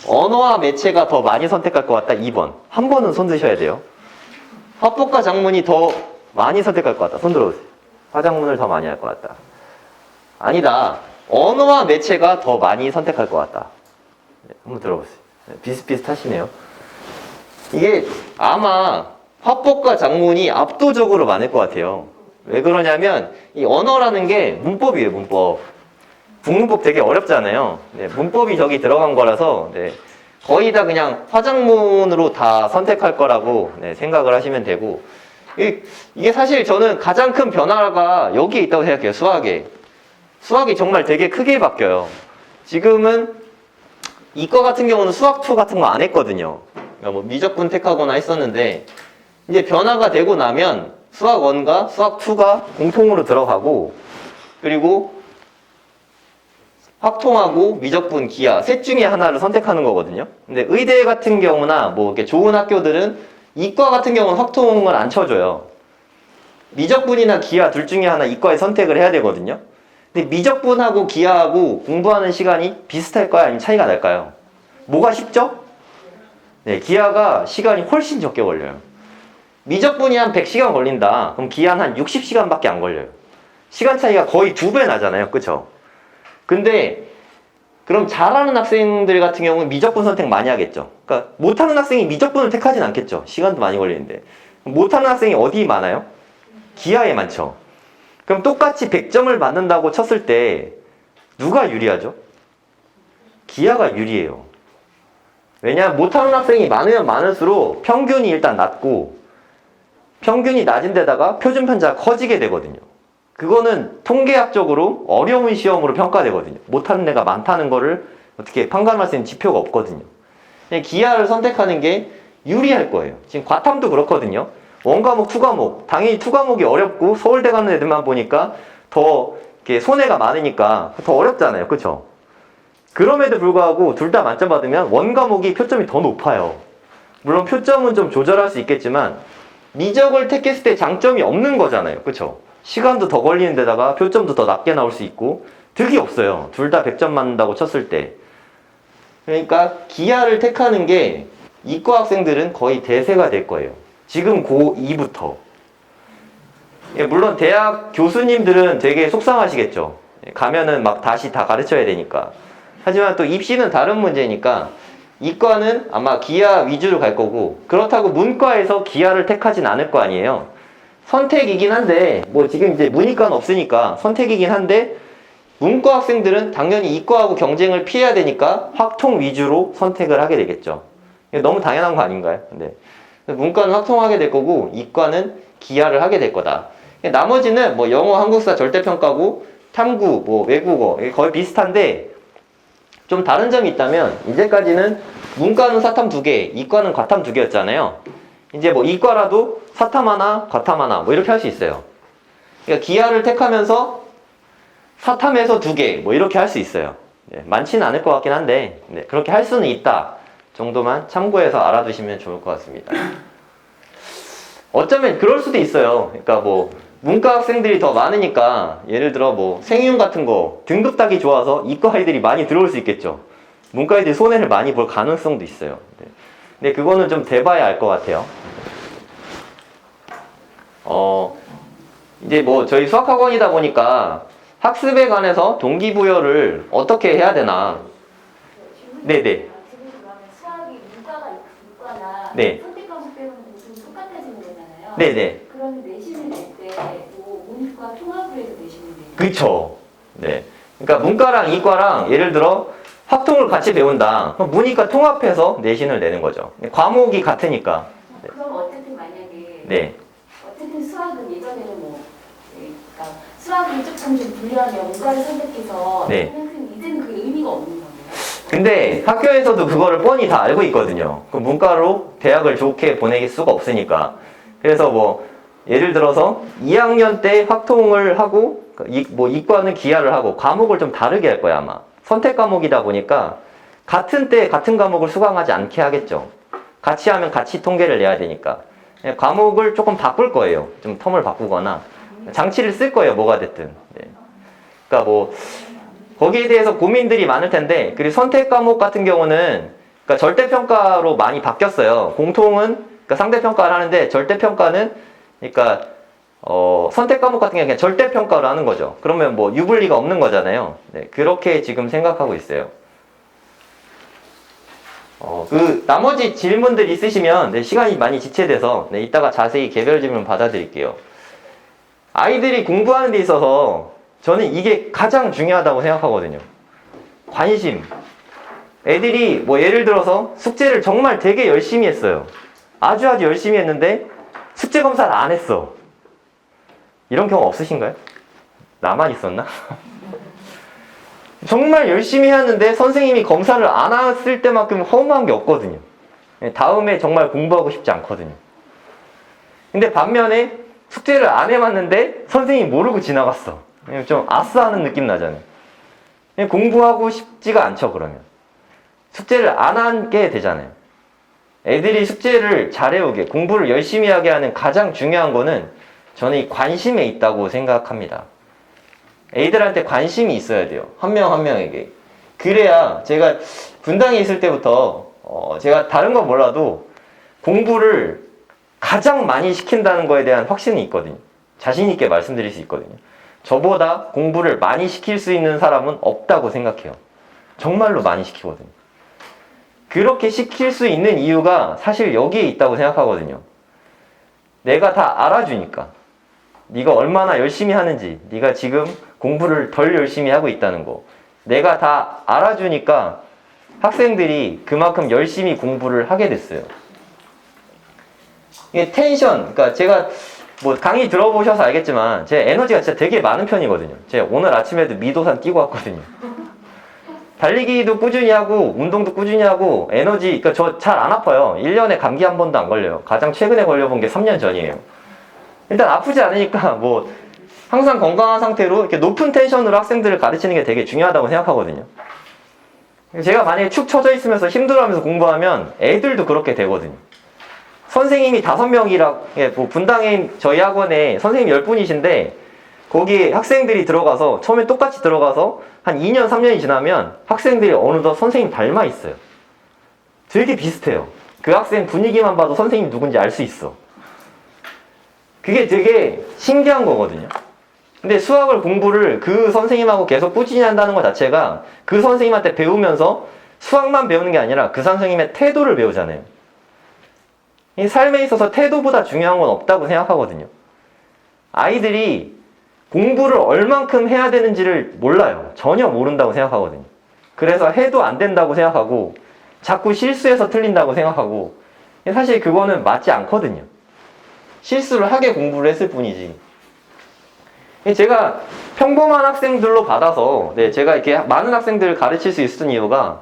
언어와 매체가 더 많이 선택할 것 같다. 2번. 한 번은 손 드셔야 돼요. 화법과 작문이 더 많이 선택할 것 같다. 손 들어보세요. 화작문을 더 많이 할 것 같다. 아니다. 언어와 매체가 더 많이 선택할 것 같다. 네, 한번 들어보세요. 네, 비슷비슷하시네요. 이게 아마 화법과 작문이 압도적으로 많을 것 같아요. 왜 그러냐면 이 언어라는 게 문법이에요. 문법. 국문법 되게 어렵잖아요. 네, 문법이 저기 들어간 거라서 네, 거의 다 그냥 화작문으로 다 선택할 거라고 네, 생각을 하시면 되고 이게 사실 저는 가장 큰 변화가 여기에 있다고 생각해요. 수학에. 수학이 정말 되게 크게 바뀌어요. 지금은 이과 같은 경우는 수학2 같은 거 안 했거든요. 그러니까 뭐 미적분 택하거나 했었는데 이제 변화가 되고 나면 수학1과 수학2가 공통으로 들어가고 그리고 확통하고 미적분, 기하 셋 중에 하나를 선택하는 거거든요. 근데 의대 같은 경우나 뭐 이렇게 좋은 학교들은 이과 같은 경우는 확통을 안 쳐줘요. 미적분이나 기하 둘 중에 하나 이과에 선택을 해야 되거든요. 근데 미적분하고 기하하고 공부하는 시간이 비슷할까요? 아니면 차이가 날까요? 뭐가 쉽죠? 네, 기하가 시간이 훨씬 적게 걸려요. 미적분이 한 100시간 걸린다. 그럼 기하는 한 60시간밖에 안 걸려요. 시간 차이가 거의 2배 나잖아요. 그쵸? 근데 그럼 잘하는 학생들 같은 경우는 미적분 선택 많이 하겠죠. 그러니까 못하는 학생이 미적분을 택하진 않겠죠. 시간도 많이 걸리는데. 못하는 학생이 어디 많아요? 기하에 많죠. 그럼 똑같이 100점을 받는다고 쳤을 때 누가 유리하죠? 기하가 유리해요. 왜냐하면 못하는 학생이 많으면 많을수록 평균이 일단 낮고 평균이 낮은 데다가 표준 편차가 커지게 되거든요. 그거는 통계학적으로 어려운 시험으로 평가되거든요. 못하는 애가 많다는 거를 어떻게 판단할 수 있는 지표가 없거든요. 기하를 선택하는 게 유리할 거예요. 지금 과탐도 그렇거든요. 원과목, 투과목. 당연히 투과목이 어렵고 서울대 가는 애들만 보니까 더 이렇게 손해가 많으니까 더 어렵잖아요. 그쵸? 그럼에도 불구하고 둘 다 만점 받으면 원과목이 표점이 더 높아요. 물론 표점은 좀 조절할 수 있겠지만 미적을 택했을 때 장점이 없는 거잖아요. 그쵸? 시간도 더 걸리는 데다가 표점도 더 낮게 나올 수 있고 득이 없어요. 둘 다 100점 맞는다고 쳤을 때. 그러니까 기하를 택하는 게 이과 학생들은 거의 대세가 될 거예요. 지금 고2부터. 물론 대학 교수님들은 되게 속상하시겠죠. 가면은 막 다시 다 가르쳐야 되니까. 하지만 또 입시는 다른 문제니까 이과는 아마 기하 위주로 갈 거고 그렇다고 문과에서 기하를 택하진 않을 거 아니에요. 선택이긴 한데 뭐 지금 이제 문이과는 없으니까 선택이긴 한데 문과 학생들은 당연히 이과하고 경쟁을 피해야 되니까 확통 위주로 선택을 하게 되겠죠. 너무 당연한 거 아닌가요? 네. 문과는 확통하게 될 거고 이과는 기하를 하게 될 거다. 나머지는 뭐 영어, 한국사 절대평가고 탐구, 뭐 외국어 거의 비슷한데 좀 다른 점이 있다면 이제까지는 문과는 사탐 2개, 이과는 과탐 2개였잖아요. 이제 뭐 이과라도 사탐 하나, 과탐 하나 뭐 이렇게 할 수 있어요. 그러니까 기하를 택하면서 사탐에서 2개 뭐 이렇게 할 수 있어요. 네, 많지는 않을 것 같긴 한데 네, 그렇게 할 수는 있다 정도만 참고해서 알아두시면 좋을 것 같습니다. 어쩌면 그럴 수도 있어요. 그러니까 뭐 문과 학생들이 더 많으니까 예를 들어 뭐 생윤 같은 거 등급 따기 좋아서 이과 아이들이 많이 들어올 수 있겠죠. 문과 아이들이 손해를 많이 볼 가능성도 있어요. 네. 근데 그거는 좀 돼봐야 알 것 같아요. 이제 뭐 저희 수학학원이다 보니까 학습에 관해서 동기부여를 어떻게 해야 되나. 네네. 지금 그러면 수학이 문과가 이과나 네. 선택 과목 배우는 곳은 똑같아지는 거잖아요. 네네. 그러면 내신을 낼때뭐 문과 통합을 해서 내신을 내요. 그쵸. 네. 그러니까 문과랑 이과랑 예를 들어 확통을 같이 배운다. 그럼 문이과 통합해서 내신을 내는 거죠. 과목이 같으니까. 그럼 어쨌든 만약에 네. 어쨌든 수학은 예전에는 뭐 그러니까 수학을 조금 좀 분류하면 문과를 선택해서 네. 하는 이제는 그게 의미가 없는 거예요. 근데 학교에서도 그거를 뻔히 다 알고 있거든요. 그 문과로 대학을 좋게 보낼 수가 없으니까. 그래서 뭐 예를 들어서 2학년 때 확통을 하고 뭐 이과는 기하를 하고 과목을 좀 다르게 할 거야 아마. 선택 과목이다 보니까 같은 때 같은 과목을 수강하지 않게 하겠죠. 같이 하면 같이 통계를 내야 되니까. 과목을 조금 바꿀 거예요. 좀 텀을 바꾸거나 장치를 쓸 거예요. 뭐가 됐든. 네. 그러니까 뭐 거기에 대해서 고민들이 많을 텐데 그리고 선택 과목 같은 경우는 그러니까 절대평가로 많이 바뀌었어요. 공통은 그러니까 상대평가를 하는데 절대평가는 그러니까 선택 과목 같은 경우는 그냥 절대평가로 하는 거죠. 그러면 뭐 유불리가 없는 거잖아요. 네, 그렇게 지금 생각하고 있어요. 그 나머지 질문들 있으시면 네, 시간이 많이 지체돼서 네, 이따가 자세히 개별 질문 받아드릴게요. 아이들이 공부하는 데 있어서 저는 이게 가장 중요하다고 생각하거든요. 관심. 애들이 뭐 예를 들어서 숙제를 정말 되게 열심히 했어요. 아주 열심히 했는데 숙제 검사를 안 했어. 이런 경우 없으신가요? 나만 있었나? 정말 열심히 했는데 선생님이 검사를 안 했을 때만큼 허무한 게 없거든요. 다음에 정말 공부하고 싶지 않거든요. 근데 반면에 숙제를 안 해봤는데 선생님이 모르고 지나갔어. 좀 아싸하는 느낌 나잖아요. 공부하고 싶지가 않죠, 그러면. 숙제를 안 하게 되잖아요. 애들이 숙제를 잘해오게, 공부를 열심히 하게 하는 가장 중요한 거는 저는 이 관심에 있다고 생각합니다. 애들한테 관심이 있어야 돼요. 한 명 한 명에게. 그래야 제가 분당에 있을 때부터 제가 다른 건 몰라도 공부를 가장 많이 시킨다는 거에 대한 확신이 있거든요. 자신 있게 말씀드릴 수 있거든요. 저보다 공부를 많이 시킬 수 있는 사람은 없다고 생각해요. 정말로 많이 시키거든요. 그렇게 시킬 수 있는 이유가 사실 여기에 있다고 생각하거든요. 내가 다 알아주니까. 네가 얼마나 열심히 하는지, 네가 지금 공부를 덜 열심히 하고 있다는 거. 내가 다 알아주니까 학생들이 그만큼 열심히 공부를 하게 됐어요. 이게 텐션, 그러니까 제가 뭐 강의 들어보셔서 알겠지만 제 에너지가 진짜 되게 많은 편이거든요. 제가 오늘 아침에도 미도산 뛰고 왔거든요. 달리기도 꾸준히 하고 운동도 꾸준히 하고 에너지, 그러니까 저 잘 안 아파요. 1년에 감기 한 번도 안 걸려요. 가장 최근에 걸려본 게 3년 전이에요. 일단 아프지 않으니까 뭐 항상 건강한 상태로 이렇게 높은 텐션으로 학생들을 가르치는 게 되게 중요하다고 생각하거든요. 제가 만약에 축 처져 있으면서 힘들어하면서 공부하면 애들도 그렇게 되거든요. 선생님이 5명이라, 뭐 분당에 저희 학원에 선생님 10분이신데 거기 학생들이 들어가서 처음에 똑같이 들어가서 한 2년 3년이 지나면 학생들이 어느덧 선생님 닮아 있어요. 되게 비슷해요. 그 학생 분위기만 봐도 선생님 누군지 알 수 있어. 그게 되게 신기한 거거든요. 근데 수학을 공부를 그 선생님하고 계속 꾸준히 한다는 것 자체가 그 선생님한테 배우면서 수학만 배우는 게 아니라 그 선생님의 태도를 배우잖아요. 이 삶에 있어서 태도보다 중요한 건 없다고 생각하거든요. 아이들이 공부를 얼만큼 해야 되는지를 몰라요. 전혀 모른다고 생각하거든요. 그래서 해도 안 된다고 생각하고 자꾸 실수해서 틀린다고 생각하고 사실 그거는 맞지 않거든요. 실수를 하게 공부를 했을 뿐이지. 제가 평범한 학생들로 받아서 제가 이렇게 많은 학생들을 가르칠 수 있었던 이유가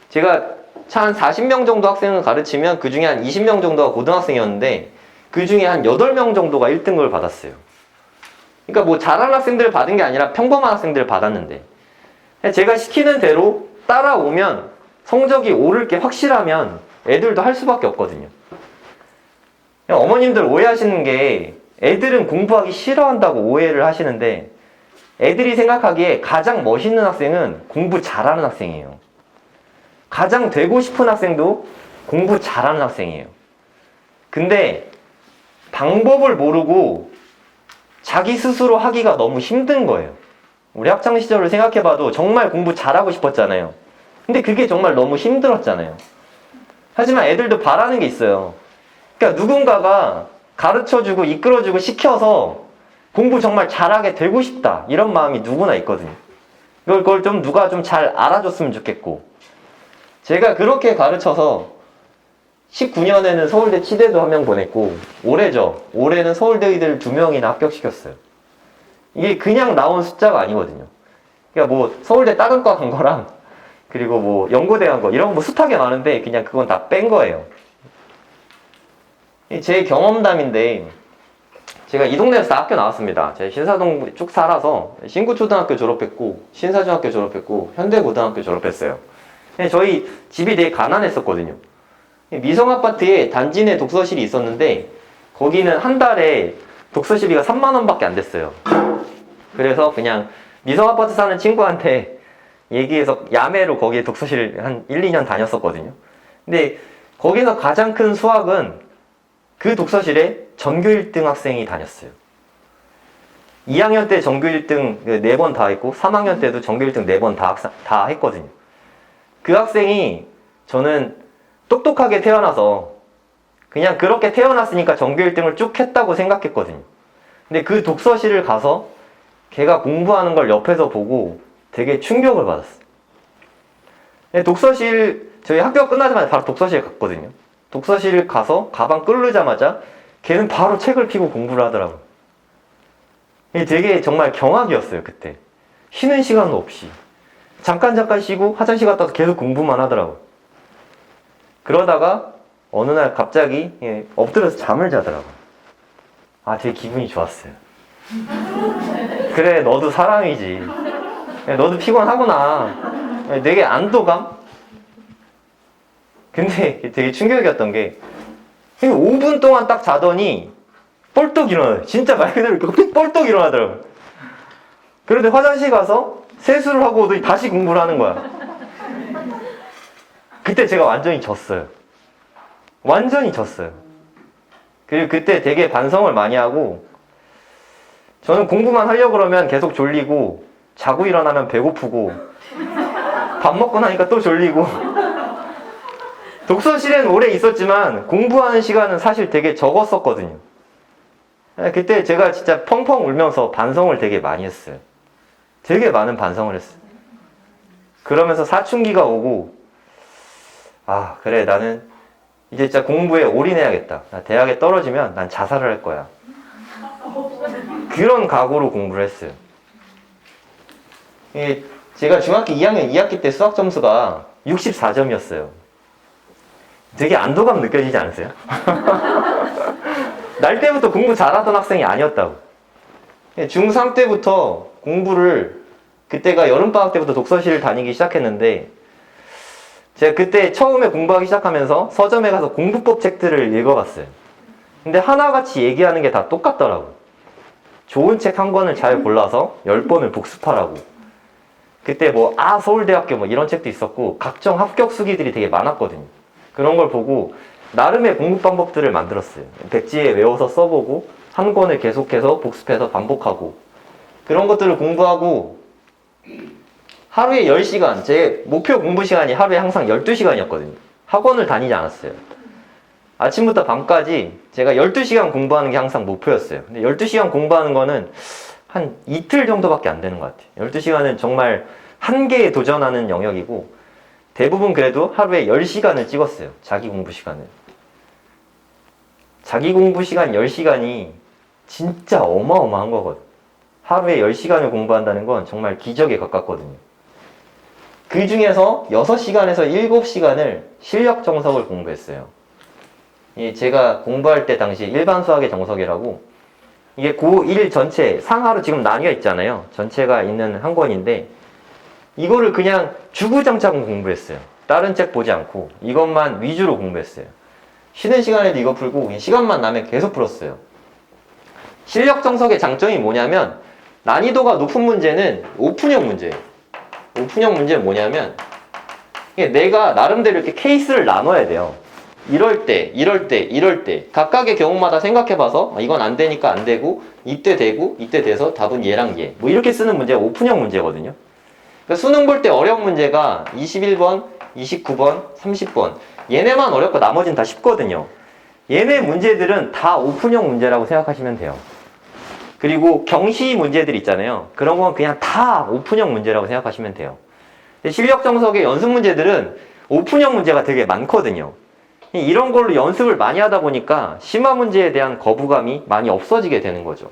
제가 한 40명 정도 학생을 가르치면 그 중에 한 20명 정도가 고등학생이었는데 그 중에 한 8명 정도가 1등급을 받았어요. 그러니까 뭐 잘하는 학생들을 받은 게 아니라 평범한 학생들을 받았는데 제가 시키는 대로 따라오면 성적이 오를 게 확실하면 애들도 할 수밖에 없거든요. 어머님들 오해하시는 게 애들은 공부하기 싫어한다고 오해를 하시는데 애들이 생각하기에 가장 멋있는 학생은 공부 잘하는 학생이에요. 가장 되고 싶은 학생도 공부 잘하는 학생이에요. 근데 방법을 모르고 자기 스스로 하기가 너무 힘든 거예요. 우리 학창시절을 생각해봐도 정말 공부 잘하고 싶었잖아요. 근데 그게 정말 너무 힘들었잖아요. 하지만 애들도 바라는 게 있어요. 그러니까 누군가가 가르쳐주고 이끌어주고 시켜서 공부 정말 잘하게 되고 싶다 이런 마음이 누구나 있거든요. 그걸 좀 누가 좀 잘 알아줬으면 좋겠고 제가 그렇게 가르쳐서 19년에는 서울대 치대도 한 명 보냈고 올해는 서울대 의대를 2명이나 합격시켰어요. 이게 그냥 나온 숫자가 아니거든요. 그러니까 뭐 서울대 다른 과 간 거랑 그리고 뭐 연고대 간 거 이런 거 숱하게 많은데 그냥 그건 다 뺀 거예요. 제 경험담인데 제가 이 동네에서 다 학교 나왔습니다. 제가 신사동 쭉 살아서 신구초등학교 졸업했고 신사중학교 졸업했고 현대고등학교 졸업했어요. 저희 집이 되게 가난했었거든요. 미성아파트에 단지 내 독서실이 있었는데 거기는 한 달에 독서실비가 3만 원밖에 안 됐어요. 그래서 그냥 미성아파트 사는 친구한테 얘기해서 야매로 거기에 독서실 한 1, 2년 다녔었거든요. 근데 거기서 가장 큰 수학은 그 독서실에 전교 1등 학생이 다녔어요. 2학년 때 전교 1등 4번 다 했고 3학년 때도 전교 1등 4번 다 했거든요. 그 학생이 저는 똑똑하게 태어나서 그냥 그렇게 태어났으니까 전교 1등을 쭉 했다고 생각했거든요. 근데 그 독서실을 가서 걔가 공부하는 걸 옆에서 보고 되게 충격을 받았어요. 저희 학교가 끝나자마자 바로 독서실 갔거든요. 독서실 가서 가방 끌르자마자 걔는 바로 책을 펴고 공부를 하더라고요. 되게 정말 경악이었어요, 그때. 쉬는 시간도 없이. 잠깐 쉬고 화장실 갔다 와서 계속 공부만 하더라고요. 그러다가 어느 날 갑자기 엎드려서 잠을 자더라고요. 되게 기분이 좋았어요. 그래, 너도 사람이지. 너도 피곤하구나. 되게 안도감? 근데 되게 충격이었던 게 5분 동안 딱 자더니 뻘떡 일어나요. 진짜 말 그대로 뻘떡 일어나더라고요. 그런데 화장실 가서 세수를 하고 오더니 다시 공부를 하는 거야. 그때 제가 완전히 졌어요. 완전히 졌어요. 그리고 그때 되게 반성을 많이 하고 저는 공부만 하려고 그러면 계속 졸리고 자고 일어나면 배고프고 밥 먹고 나니까 또 졸리고 독서실엔 오래 있었지만 공부하는 시간은 사실 되게 적었었거든요. 그때 제가 진짜 펑펑 울면서 반성을 되게 많이 했어요. 되게 많은 반성을 했어요. 그러면서 사춘기가 오고 그래, 나는 이제 진짜 공부에 올인해야겠다. 나 대학에 떨어지면 난 자살을 할 거야. 그런 각오로 공부를 했어요. 제가 중학교 2학년 2학기 때 수학 점수가 64점이었어요. 되게 안도감 느껴지지 않으세요? 날 때부터 공부 잘하던 학생이 아니었다고. 중3 때부터 그때가 여름방학 때부터 독서실을 다니기 시작했는데 제가 그때 처음에 공부하기 시작하면서 서점에 가서 공부법 책들을 읽어봤어요. 근데 하나같이 얘기하는 게 다 똑같더라고요. 좋은 책 한 권을 잘 골라서 10번을 복습하라고. 그때 서울대학교 이런 책도 있었고 각종 합격 수기들이 되게 많았거든요. 그런 걸 보고 나름의 공부 방법들을 만들었어요. 백지에 외워서 써보고 한 권을 계속해서 복습해서 반복하고 그런 것들을 공부하고 하루에 10시간, 제 목표 공부 시간이 하루에 항상 12시간이었거든요. 학원을 다니지 않았어요. 아침부터 밤까지 제가 12시간 공부하는 게 항상 목표였어요. 근데 12시간 공부하는 거는 한 이틀 정도밖에 안 되는 것 같아요. 12시간은 정말 한계에 도전하는 영역이고 대부분 그래도 하루에 10시간을 찍었어요. 자기 공부 시간을. 자기 공부 시간 10시간이 진짜 어마어마한 거거든. 하루에 10시간을 공부한다는 건 정말 기적에 가깝거든요. 그 중에서 6시간에서 7시간을 실력 정석을 공부했어요. 제가 공부할 때 당시 일반 수학의 정석이라고, 이게 고1 전체 상하로 지금 나뉘어 있잖아요. 전체가 있는 한 권인데 이거를 그냥 주구장창 공부했어요. 다른 책 보지 않고 이것만 위주로 공부했어요. 쉬는 시간에도 이거 풀고 그냥 시간만 나면 계속 풀었어요. 실력 정석의 장점이 뭐냐면 난이도가 높은 문제는 오픈형 문제예요. 오픈형 문제는 뭐냐면 내가 나름대로 이렇게 케이스를 나눠야 돼요. 이럴 때, 이럴 때, 이럴 때 각각의 경우마다 생각해봐서 이건 안 되니까 안 되고 이때 되고 이때 돼서 답은 얘랑 얘 뭐 이렇게 쓰는 문제가 오픈형 문제거든요. 그러니까 수능 볼 때 어려운 문제가 21번, 29번, 30번 얘네만 어렵고 나머지는 다 쉽거든요. 얘네 문제들은 다 오픈형 문제라고 생각하시면 돼요. 그리고 경시 문제들 있잖아요. 그런 건 그냥 다 오픈형 문제라고 생각하시면 돼요. 실력 정석의 연습 문제들은 오픈형 문제가 되게 많거든요. 이런 걸로 연습을 많이 하다 보니까 심화 문제에 대한 거부감이 많이 없어지게 되는 거죠.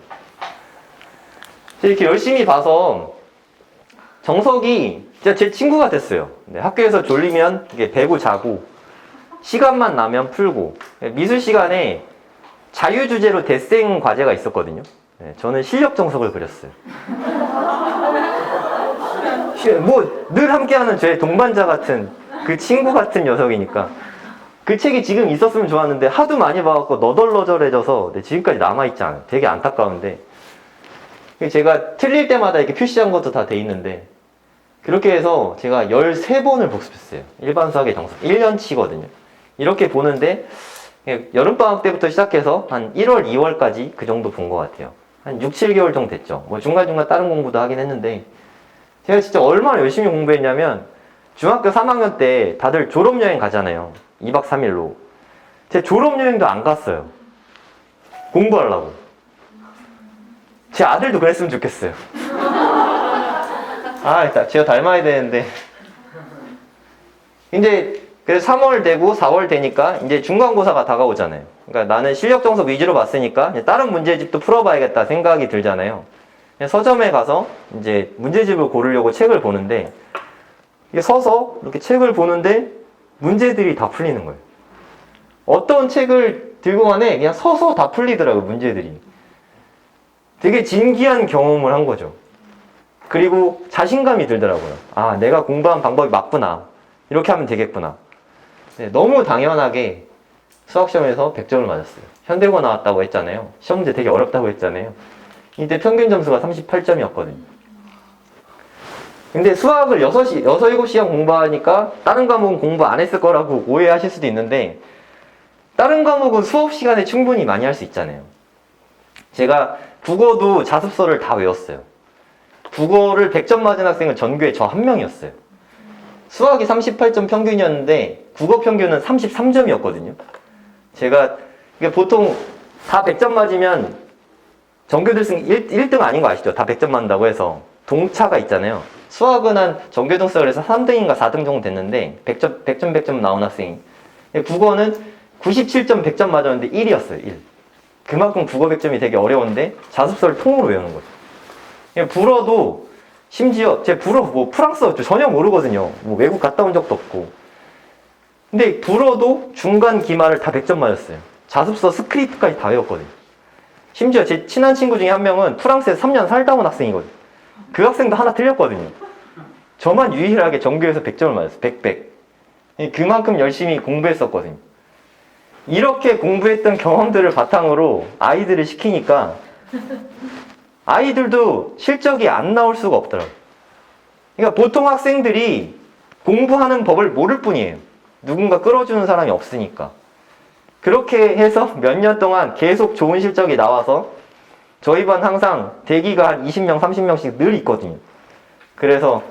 이렇게 열심히 봐서 정석이 진짜 제 친구가 됐어요. 학교에서 졸리면 이렇게 배고 자고 시간만 나면 풀고 미술 시간에 자유주제로 데생 과제가 있었거든요. 저는 실력 정석을 그렸어요. 뭐 늘 함께하는 제 동반자 같은 그 친구 같은 녀석이니까 그 책이 지금 있었으면 좋았는데 하도 많이 봐갖고 너덜너덜해져서 지금까지 남아있지 않아요. 되게 안타까운데 제가 틀릴 때마다 이렇게 표시한 것도 다 돼 있는데 그렇게 해서 제가 13번을 복습했어요. 일반 수학의 정석 1년치거든요. 이렇게 보는데 여름방학 때부터 시작해서 한 1월, 2월까지 그 정도 본 것 같아요. 한 6, 7개월 정도 됐죠. 뭐 중간중간 다른 공부도 하긴 했는데 제가 진짜 얼마나 열심히 공부했냐면 중학교 3학년 때 다들 졸업여행 가잖아요. 2박 3일로. 제 졸업여행도 안 갔어요. 공부하려고. 제 아들도 그랬으면 좋겠어요. 제가 닮아야 되는데. 이제 그래서 3월 되고 4월 되니까 이제 중간고사가 다가오잖아요. 그러니까 나는 실력 정석 위주로 봤으니까 이제 다른 문제집도 풀어봐야겠다 생각이 들잖아요. 서점에 가서 이제 문제집을 고르려고 책을 보는데 이게 서서 이렇게 책을 보는데 문제들이 다 풀리는 거예요. 어떤 책을 들고 가네 그냥 서서 다 풀리더라고요. 문제들이. 되게 진기한 경험을 한 거죠. 그리고 자신감이 들더라고요. 아, 내가 공부한 방법이 맞구나. 이렇게 하면 되겠구나. 너무 당연하게 수학시험에서 100점을 맞았어요. 현대고 나왔다고 했잖아요. 시험 문제 되게 어렵다고 했잖아요. 이때 평균 점수가 38점이었거든요. 근데 수학을 7시간 공부하니까 다른 과목은 공부 안 했을 거라고 오해하실 수도 있는데 다른 과목은 수업 시간에 충분히 많이 할 수 있잖아요. 제가 국어도 자습서를 다 외웠어요. 국어를 100점 맞은 학생은 전교에 저 한 명이었어요. 수학이 38점 평균이었는데 국어 평균은 33점이었거든요. 제가 보통 다 100점 맞으면 전교들승 1등 아닌 거 아시죠? 다 100점 맞는다고 해서 동차가 있잖아요. 수학은 한 전교등수가 그래서 3등인가 4등 정도 됐는데 100점 나온 학생이 국어는 97점 100점 맞았는데 1이었어요. 1. 그만큼 국어 100점이 되게 어려운데 자습서를 통으로 외우는 거죠. 불어도 심지어 제 불어 뭐 프랑스어 전혀 모르거든요. 뭐 외국 갔다 온 적도 없고. 근데 불어도 중간 기말을 다 100점 맞았어요. 자습서 스크립트까지 다 외웠거든요. 심지어 제 친한 친구 중에 한 명은 프랑스에서 3년 살다 온 학생이거든요. 그 학생도 하나 틀렸거든요. 저만 유일하게 전교에서 100점을 맞았어요. 100. 그만큼 열심히 공부했었거든요. 이렇게 공부했던 경험들을 바탕으로 아이들을 시키니까 아이들도 실적이 안 나올 수가 없더라고요. 그러니까 보통 학생들이 공부하는 법을 모를 뿐이에요. 누군가 끌어주는 사람이 없으니까. 그렇게 해서 몇 년 동안 계속 좋은 실적이 나와서 저희 반 항상 대기가 한 20명, 30명씩 늘 있거든요. 그래서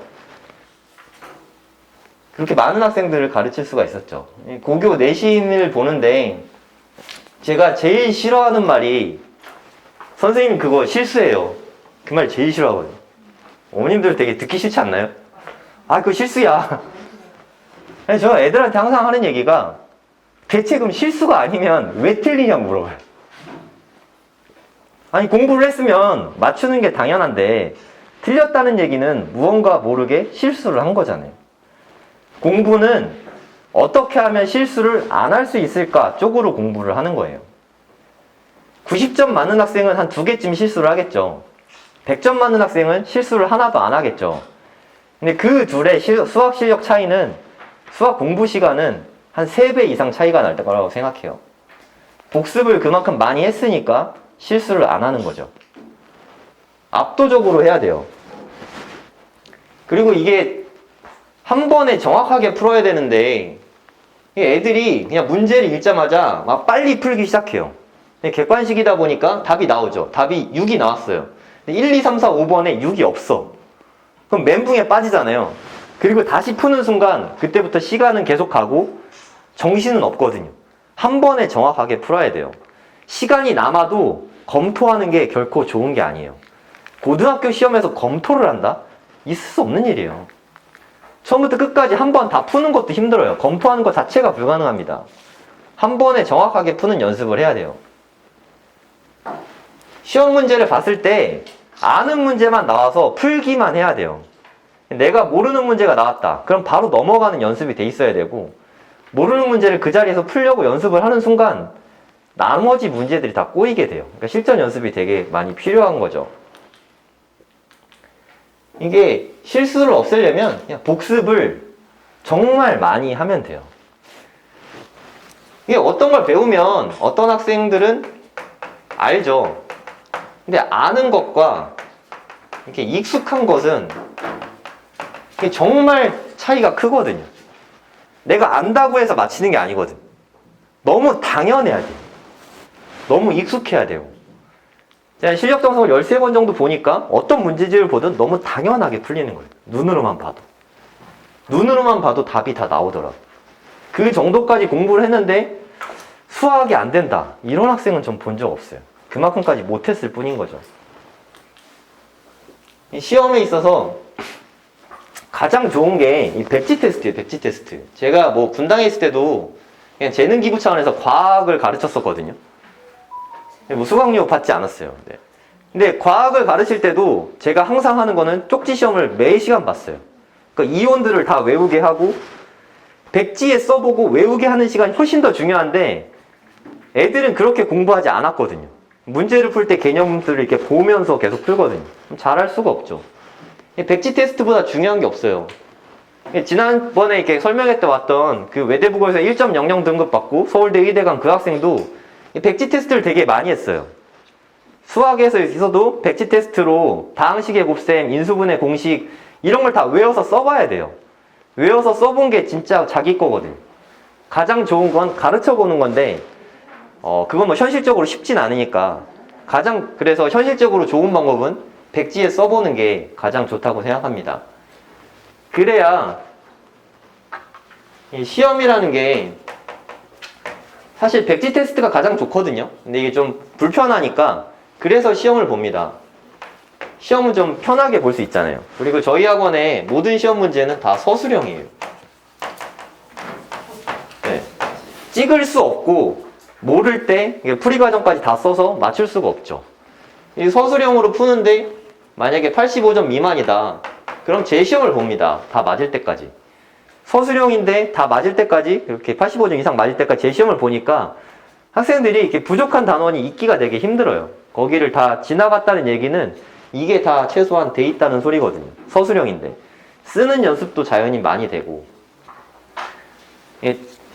그렇게 많은 학생들을 가르칠 수가 있었죠. 고교 내신을 보는데 제가 제일 싫어하는 말이 선생님 그거 실수예요. 그 말 제일 싫어하거든요. 어머님들 되게 듣기 싫지 않나요? 아, 그거 실수야. 저 애들한테 항상 하는 얘기가 대체 그럼 실수가 아니면 왜 틀리냐고 물어봐요. 아니 공부를 했으면 맞추는 게 당연한데 틀렸다는 얘기는 무언가 모르게 실수를 한 거잖아요. 공부는 어떻게 하면 실수를 안 할 수 있을까 쪽으로 공부를 하는 거예요. 90점 맞는 학생은 한 2개쯤 실수를 하겠죠. 100점 맞는 학생은 실수를 하나도 안 하겠죠. 근데 그 둘의 수학 실력 차이는, 수학 공부 시간은 한 3배 이상 차이가 날 거라고 생각해요. 복습을 그만큼 많이 했으니까 실수를 안 하는 거죠. 압도적으로 해야 돼요. 그리고 이게 한 번에 정확하게 풀어야 되는데 애들이 그냥 문제를 읽자마자 막 빨리 풀기 시작해요. 객관식이다 보니까 답이 나오죠. 답이 6이 나왔어요. 1, 2, 3, 4, 5번에 6이 없어. 그럼 멘붕에 빠지잖아요. 그리고 다시 푸는 순간 그때부터 시간은 계속 가고 정신은 없거든요. 한 번에 정확하게 풀어야 돼요. 시간이 남아도 검토하는 게 결코 좋은 게 아니에요. 고등학교 시험에서 검토를 한다? 있을 수 없는 일이에요. 처음부터 끝까지 한 번 다 푸는 것도 힘들어요. 검토하는 것 자체가 불가능합니다. 한 번에 정확하게 푸는 연습을 해야 돼요. 시험 문제를 봤을 때 아는 문제만 나와서 풀기만 해야 돼요. 내가 모르는 문제가 나왔다. 그럼 바로 넘어가는 연습이 돼 있어야 되고, 모르는 문제를 그 자리에서 풀려고 연습을 하는 순간 나머지 문제들이 다 꼬이게 돼요. 그러니까 실전 연습이 되게 많이 필요한 거죠. 이게 실수를 없애려면 그냥 복습을 정말 많이 하면 돼요. 이게 어떤 걸 배우면 어떤 학생들은 알죠. 근데 아는 것과 이렇게 익숙한 것은 이게 정말 차이가 크거든요. 내가 안다고 해서 맞히는 게 아니거든. 너무 당연해야 돼. 너무 익숙해야 돼요. 제가 실력 정석을 13번 정도 보니까 어떤 문제집을 보든 너무 당연하게 풀리는 거예요. 눈으로만 봐도. 눈으로만 봐도 답이 다 나오더라고요. 그 정도까지 공부를 했는데 수학이 안 된다. 이런 학생은 전 본 적 없어요. 그만큼까지 못했을 뿐인 거죠. 이 시험에 있어서 가장 좋은 게 이 백지 테스트예요. 백지 테스트. 제가 뭐 분당에 있을 때도 그냥 재능 기부 차원에서 과학을 가르쳤었거든요. 뭐 수강료 받지 않았어요. 네. 근데 과학을 가르칠 때도 제가 항상 하는 거는 쪽지 시험을 매 시간 봤어요. 그러니까 이온들을 다 외우게 하고 백지에 써보고 외우게 하는 시간이 훨씬 더 중요한데 애들은 그렇게 공부하지 않았거든요. 문제를 풀 때 개념들을 이렇게 보면서 계속 풀거든요. 그럼 잘할 수가 없죠. 백지 테스트보다 중요한 게 없어요. 지난번에 이렇게 설명회 때 왔던 그 외대국어에서 1.00 등급 받고 서울대 의대간 그 학생도 백지 테스트를 되게 많이 했어요. 수학에서 있어도 백지 테스트로 다항식의 곱셈, 인수분해 공식 이런 걸 다 외워서 써봐야 돼요. 외워서 써본 게 진짜 자기 거거든요. 가장 좋은 건 가르쳐 보는 건데 그건 뭐 현실적으로 쉽진 않으니까 그래서 현실적으로 좋은 방법은 백지에 써보는 게 가장 좋다고 생각합니다. 그래야 이 시험이라는 게 사실 백지 테스트가 가장 좋거든요. 근데 이게 좀 불편하니까 그래서 시험을 봅니다. 시험은 좀 편하게 볼 수 있잖아요. 그리고 저희 학원의 모든 시험 문제는 다 서술형이에요. 네. 찍을 수 없고 모를 때 풀이 과정까지 다 써서 맞출 수가 없죠. 이 서술형으로 푸는데 만약에 85점 미만이다. 그럼 제 시험을 봅니다. 다 맞을 때까지. 서술형인데 다 맞을 때까지 이렇게 85점 이상 맞을 때까지 제 시험을 보니까 학생들이 이렇게 부족한 단원이 있기가 되게 힘들어요. 거기를 다 지나갔다는 얘기는 이게 다 최소한 돼 있다는 소리거든요. 서술형인데 쓰는 연습도 자연히 많이 되고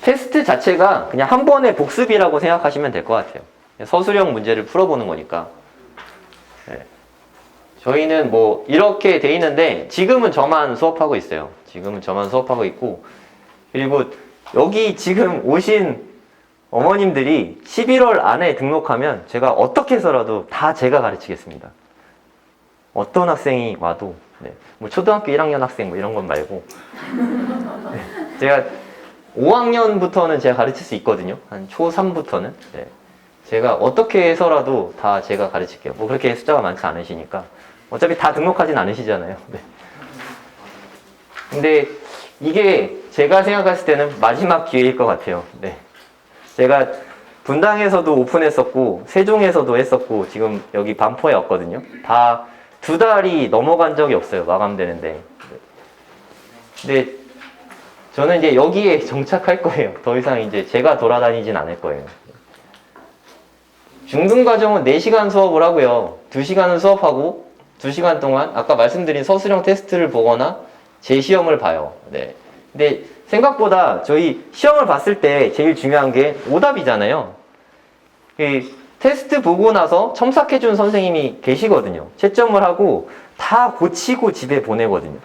테스트 자체가 그냥 한 번의 복습이라고 생각하시면 될 것 같아요. 서술형 문제를 풀어보는 거니까. 네. 저희는 뭐 이렇게 돼 있는데 지금은 저만 수업하고 있어요. 지금은 저만 수업하고 있고 그리고 여기 지금 오신 어머님들이 11월 안에 등록하면 제가 어떻게 해서라도 다 제가 가르치겠습니다. 어떤 학생이 와도 네. 뭐 초등학교 1학년 학생 뭐 이런 건 말고 네. 제가 5학년부터는 제가 가르칠 수 있거든요. 한 초3부터는 네. 제가 어떻게 해서라도 다 제가 가르칠게요. 뭐 그렇게 숫자가 많지 않으시니까 어차피 다 등록하진 않으시잖아요. 네. 근데 이게 제가 생각했을 때는 마지막 기회일 것 같아요. 네. 제가 분당에서도 오픈했었고 세종에서도 했었고 지금 여기 반포에 왔거든요. 다 2달이 넘어간 적이 없어요. 마감되는데. 근데 저는 이제 여기에 정착할 거예요. 더 이상 이제 제가 돌아다니진 않을 거예요. 중등과정은 4시간 수업을 하고요. 2시간은 수업하고 2시간 동안 아까 말씀드린 서술형 테스트를 보거나 재시험을 봐요. 네. 근데 생각보다 저희 시험을 봤을 때 제일 중요한 게 오답이잖아요. 이 테스트 보고 나서 첨삭해준 선생님이 계시거든요. 채점을 하고 다 고치고 집에 보내거든요.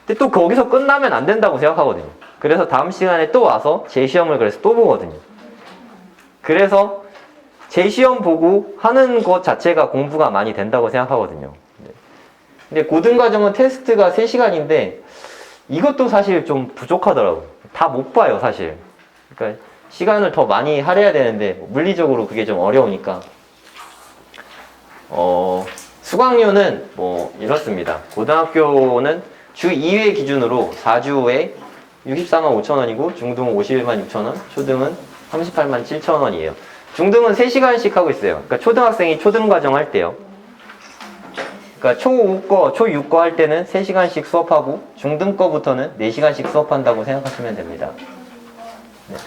근데 또 거기서 끝나면 안 된다고 생각하거든요. 그래서 다음 시간에 또 와서 재시험을 그래서 또 보거든요. 그래서 재시험 보고 하는 것 자체가 공부가 많이 된다고 생각하거든요. 근데 고등과정은 테스트가 3시간인데 이것도 사실 좀 부족하더라고요. 다 못 봐요, 사실. 그러니까 시간을 더 많이 할애해야 되는데 물리적으로 그게 좀 어려우니까 수강료는 뭐 이렇습니다. 고등학교는 주 2회 기준으로 4주에 64만 5천 원이고 중등은 51만 6천 원, 초등은 38만 7천 원이에요. 중등은 3시간씩 하고 있어요. 그러니까 초등학생이 초등과정 할 때요. 그러니까 초5거, 초6거 할 때는 3시간씩 수업하고 중등 거부터는 4시간씩 수업한다고 생각하시면 됩니다. 네.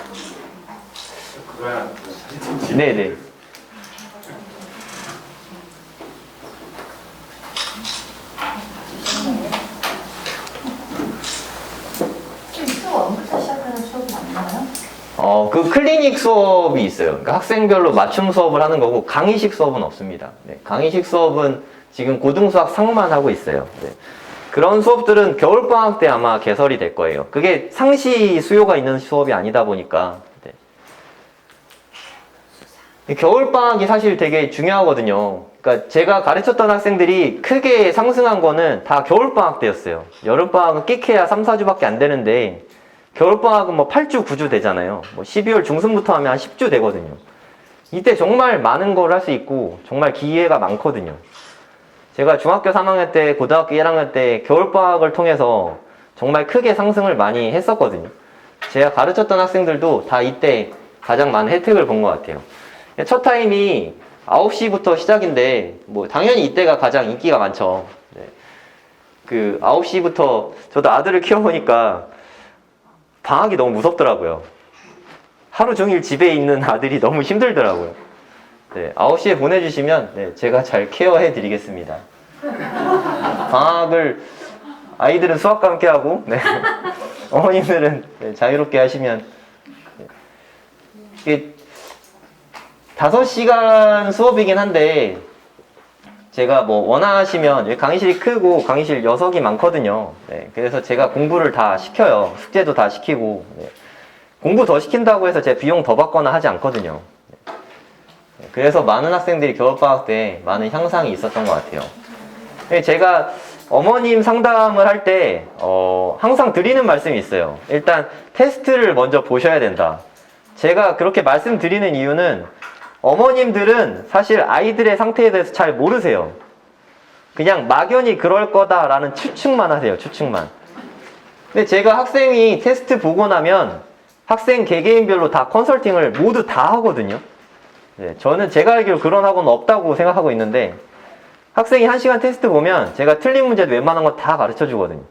그거야 사진 네네. 수업 언제부터 시작하는 수업이 맞나요? 그 클리닉 수업이 있어요. 그러니까 학생별로 맞춤 수업을 하는 거고 강의식 수업은 없습니다. 네, 강의식 수업은 지금 고등수학 상만 하고 있어요. 네. 그런 수업들은 겨울방학 때 아마 개설이 될 거예요. 그게 상시 수요가 있는 수업이 아니다 보니까 네. 겨울방학이 사실 되게 중요하거든요. 그러니까 제가 가르쳤던 학생들이 크게 상승한 거는 다 겨울방학 때였어요. 여름방학은 끼케야 3, 4주밖에 안 되는데 겨울방학은 뭐 8주, 9주 되잖아요. 뭐 12월 중순부터 하면 한 10주 되거든요. 이때 정말 많은 걸 할 수 있고 정말 기회가 많거든요. 제가 중학교 3학년 때, 고등학교 1학년 때 겨울방학을 통해서 정말 크게 상승을 많이 했었거든요. 제가 가르쳤던 학생들도 다 이때 가장 많은 혜택을 본 것 같아요. 첫 타임이 9시부터 시작인데 뭐 당연히 이때가 가장 인기가 많죠. 네. 그 9시부터 저도 아들을 키워보니까 방학이 너무 무섭더라고요. 하루 종일 집에 있는 아들이 너무 힘들더라고요. 네, 9시에 보내주시면 네, 제가 잘 케어해 드리겠습니다. 방학을 아이들은 수학과 함께 하고 네, 어머님들은 네, 자유롭게 하시면 네. 이게 5시간 수업이긴 한데 제가 뭐 원하시면 여기 강의실이 크고 강의실 녀석이 많거든요. 네, 그래서 제가 공부를 다 시켜요. 숙제도 다 시키고 네. 공부 더 시킨다고 해서 제가 비용 더 받거나 하지 않거든요. 네, 그래서 많은 학생들이 겨울방학 때 많은 향상이 있었던 것 같아요. 네, 제가 어머님 상담을 할 때 항상 드리는 말씀이 있어요. 일단 테스트를 먼저 보셔야 된다. 제가 그렇게 말씀드리는 이유는 어머님들은 사실 아이들의 상태에 대해서 잘 모르세요. 그냥 막연히 그럴 거다라는 추측만 하세요. 추측만. 근데 제가 학생이 테스트 보고 나면 학생 개개인별로 다 컨설팅을 모두 다 하거든요. 네, 저는 제가 알기로 그런 학원은 없다고 생각하고 있는데 학생이 1시간 테스트 보면 제가 틀린 문제도 웬만한 거 다 가르쳐 주거든요.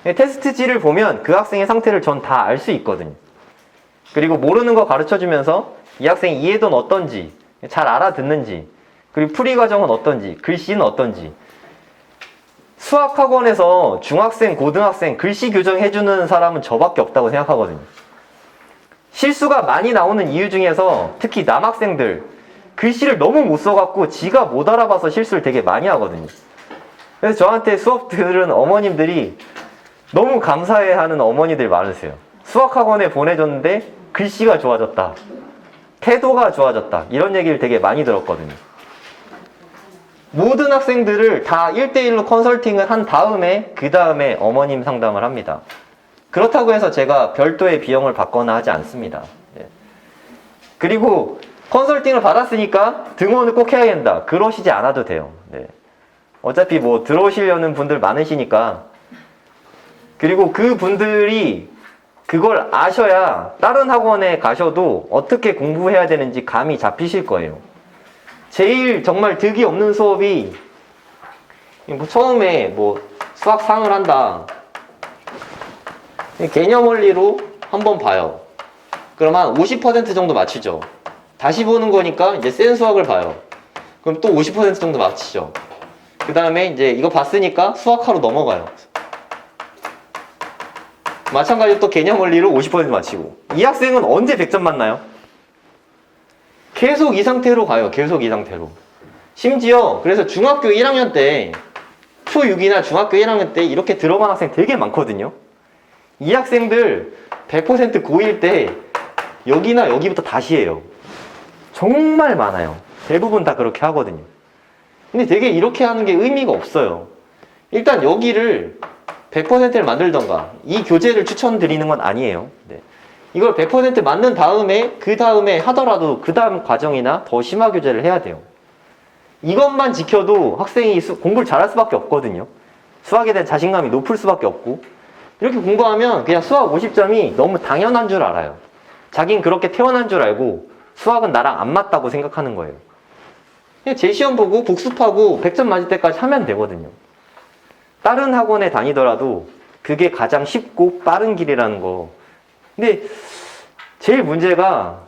테스트지를 보면 그 학생의 상태를 전 다 알 수 있거든요. 그리고 모르는 거 가르쳐 주면서 이 학생이 이해도는 어떤지, 잘 알아듣는지, 그리고 풀이 과정은 어떤지, 글씨는 어떤지. 수학학원에서 중학생, 고등학생 글씨 교정해주는 사람은 저밖에 없다고 생각하거든요. 실수가 많이 나오는 이유 중에서 특히 남학생들, 글씨를 너무 못 써갖고 지가 못 알아봐서 실수를 되게 많이 하거든요. 그래서 저한테 수업 들은 어머님들이 너무 감사해하는 어머니들 많으세요. 수학학원에 보내줬는데 글씨가 좋아졌다. 태도가 좋아졌다. 이런 얘기를 되게 많이 들었거든요. 모든 학생들을 다 1대1로 컨설팅을 한 다음에 그 다음에 어머님 상담을 합니다. 그렇다고 해서 제가 별도의 비용을 받거나 하지 않습니다. 예. 그리고 컨설팅을 받았으니까 등원을 꼭 해야 된다. 그러시지 않아도 돼요. 네. 어차피 뭐 들어오시려는 분들 많으시니까. 그리고 그 분들이 그걸 아셔야 다른 학원에 가셔도 어떻게 공부해야 되는지 감이 잡히실 거예요. 제일 정말 득이 없는 수업이 뭐 처음에 뭐 수학 상을 한다. 개념 원리로 한번 봐요. 그럼 한 50% 정도 맞추죠. 다시 보는 거니까 이제 센 수학을 봐요. 그럼 또 50% 정도 맞히죠. 그 다음에 이제 이거 봤으니까 수학하러 넘어가요. 마찬가지로 또 개념 원리를 50% 맞히고. 이 학생은 언제 100점 맞나요? 계속 이 상태로 가요. 계속 이 상태로. 심지어 그래서 중학교 1학년 때 초6이나 중학교 1학년 때 이렇게 들어간 학생 되게 많거든요. 이 학생들 100% 고1 때 여기나 여기부터 다시 해요. 정말 많아요. 대부분 다 그렇게 하거든요. 근데 되게 이렇게 하는 게 의미가 없어요. 일단 여기를 100%를 만들던가 이 교재를 추천드리는 건 아니에요. 네. 이걸 100% 만든 다음에 그 다음에 하더라도 그 다음 과정이나 더 심화 교재를 해야 돼요. 이것만 지켜도 학생이 공부를 잘할 수밖에 없거든요. 수학에 대한 자신감이 높을 수밖에 없고 이렇게 공부하면 그냥 수학 50점이 너무 당연한 줄 알아요. 자긴 그렇게 태어난 줄 알고 수학은 나랑 안 맞다고 생각하는 거예요. 그냥 제 시험 보고 복습하고 100점 맞을 때까지 하면 되거든요. 다른 학원에 다니더라도 그게 가장 쉽고 빠른 길이라는 거. 근데 제일 문제가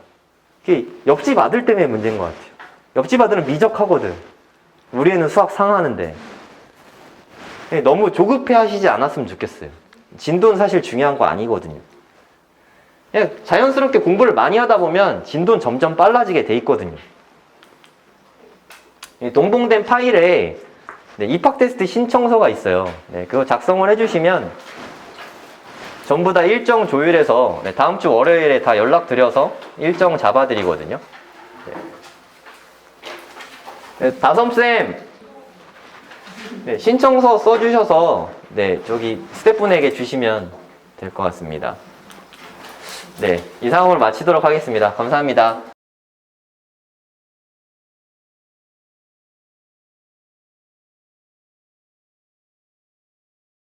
옆집 아들 때문에 문제인 것 같아요. 옆집 아들은 미적하거든. 우리 애는 수학 상하는데. 너무 조급해 하시지 않았으면 좋겠어요. 진도는 사실 중요한 거 아니거든요. 그냥 자연스럽게 공부를 많이 하다 보면 진도는 점점 빨라지게 돼 있거든요. 동봉된 파일에 입학 테스트 신청서가 있어요. 그거 작성을 해주시면 전부 다 일정 조율해서 다음 주 월요일에 다 연락드려서 일정 잡아드리거든요. 다솜쌤 신청서 써주셔서 저기 스태프분에게 주시면 될 것 같습니다. 이 상황으로 마치도록 하겠습니다. 감사합니다.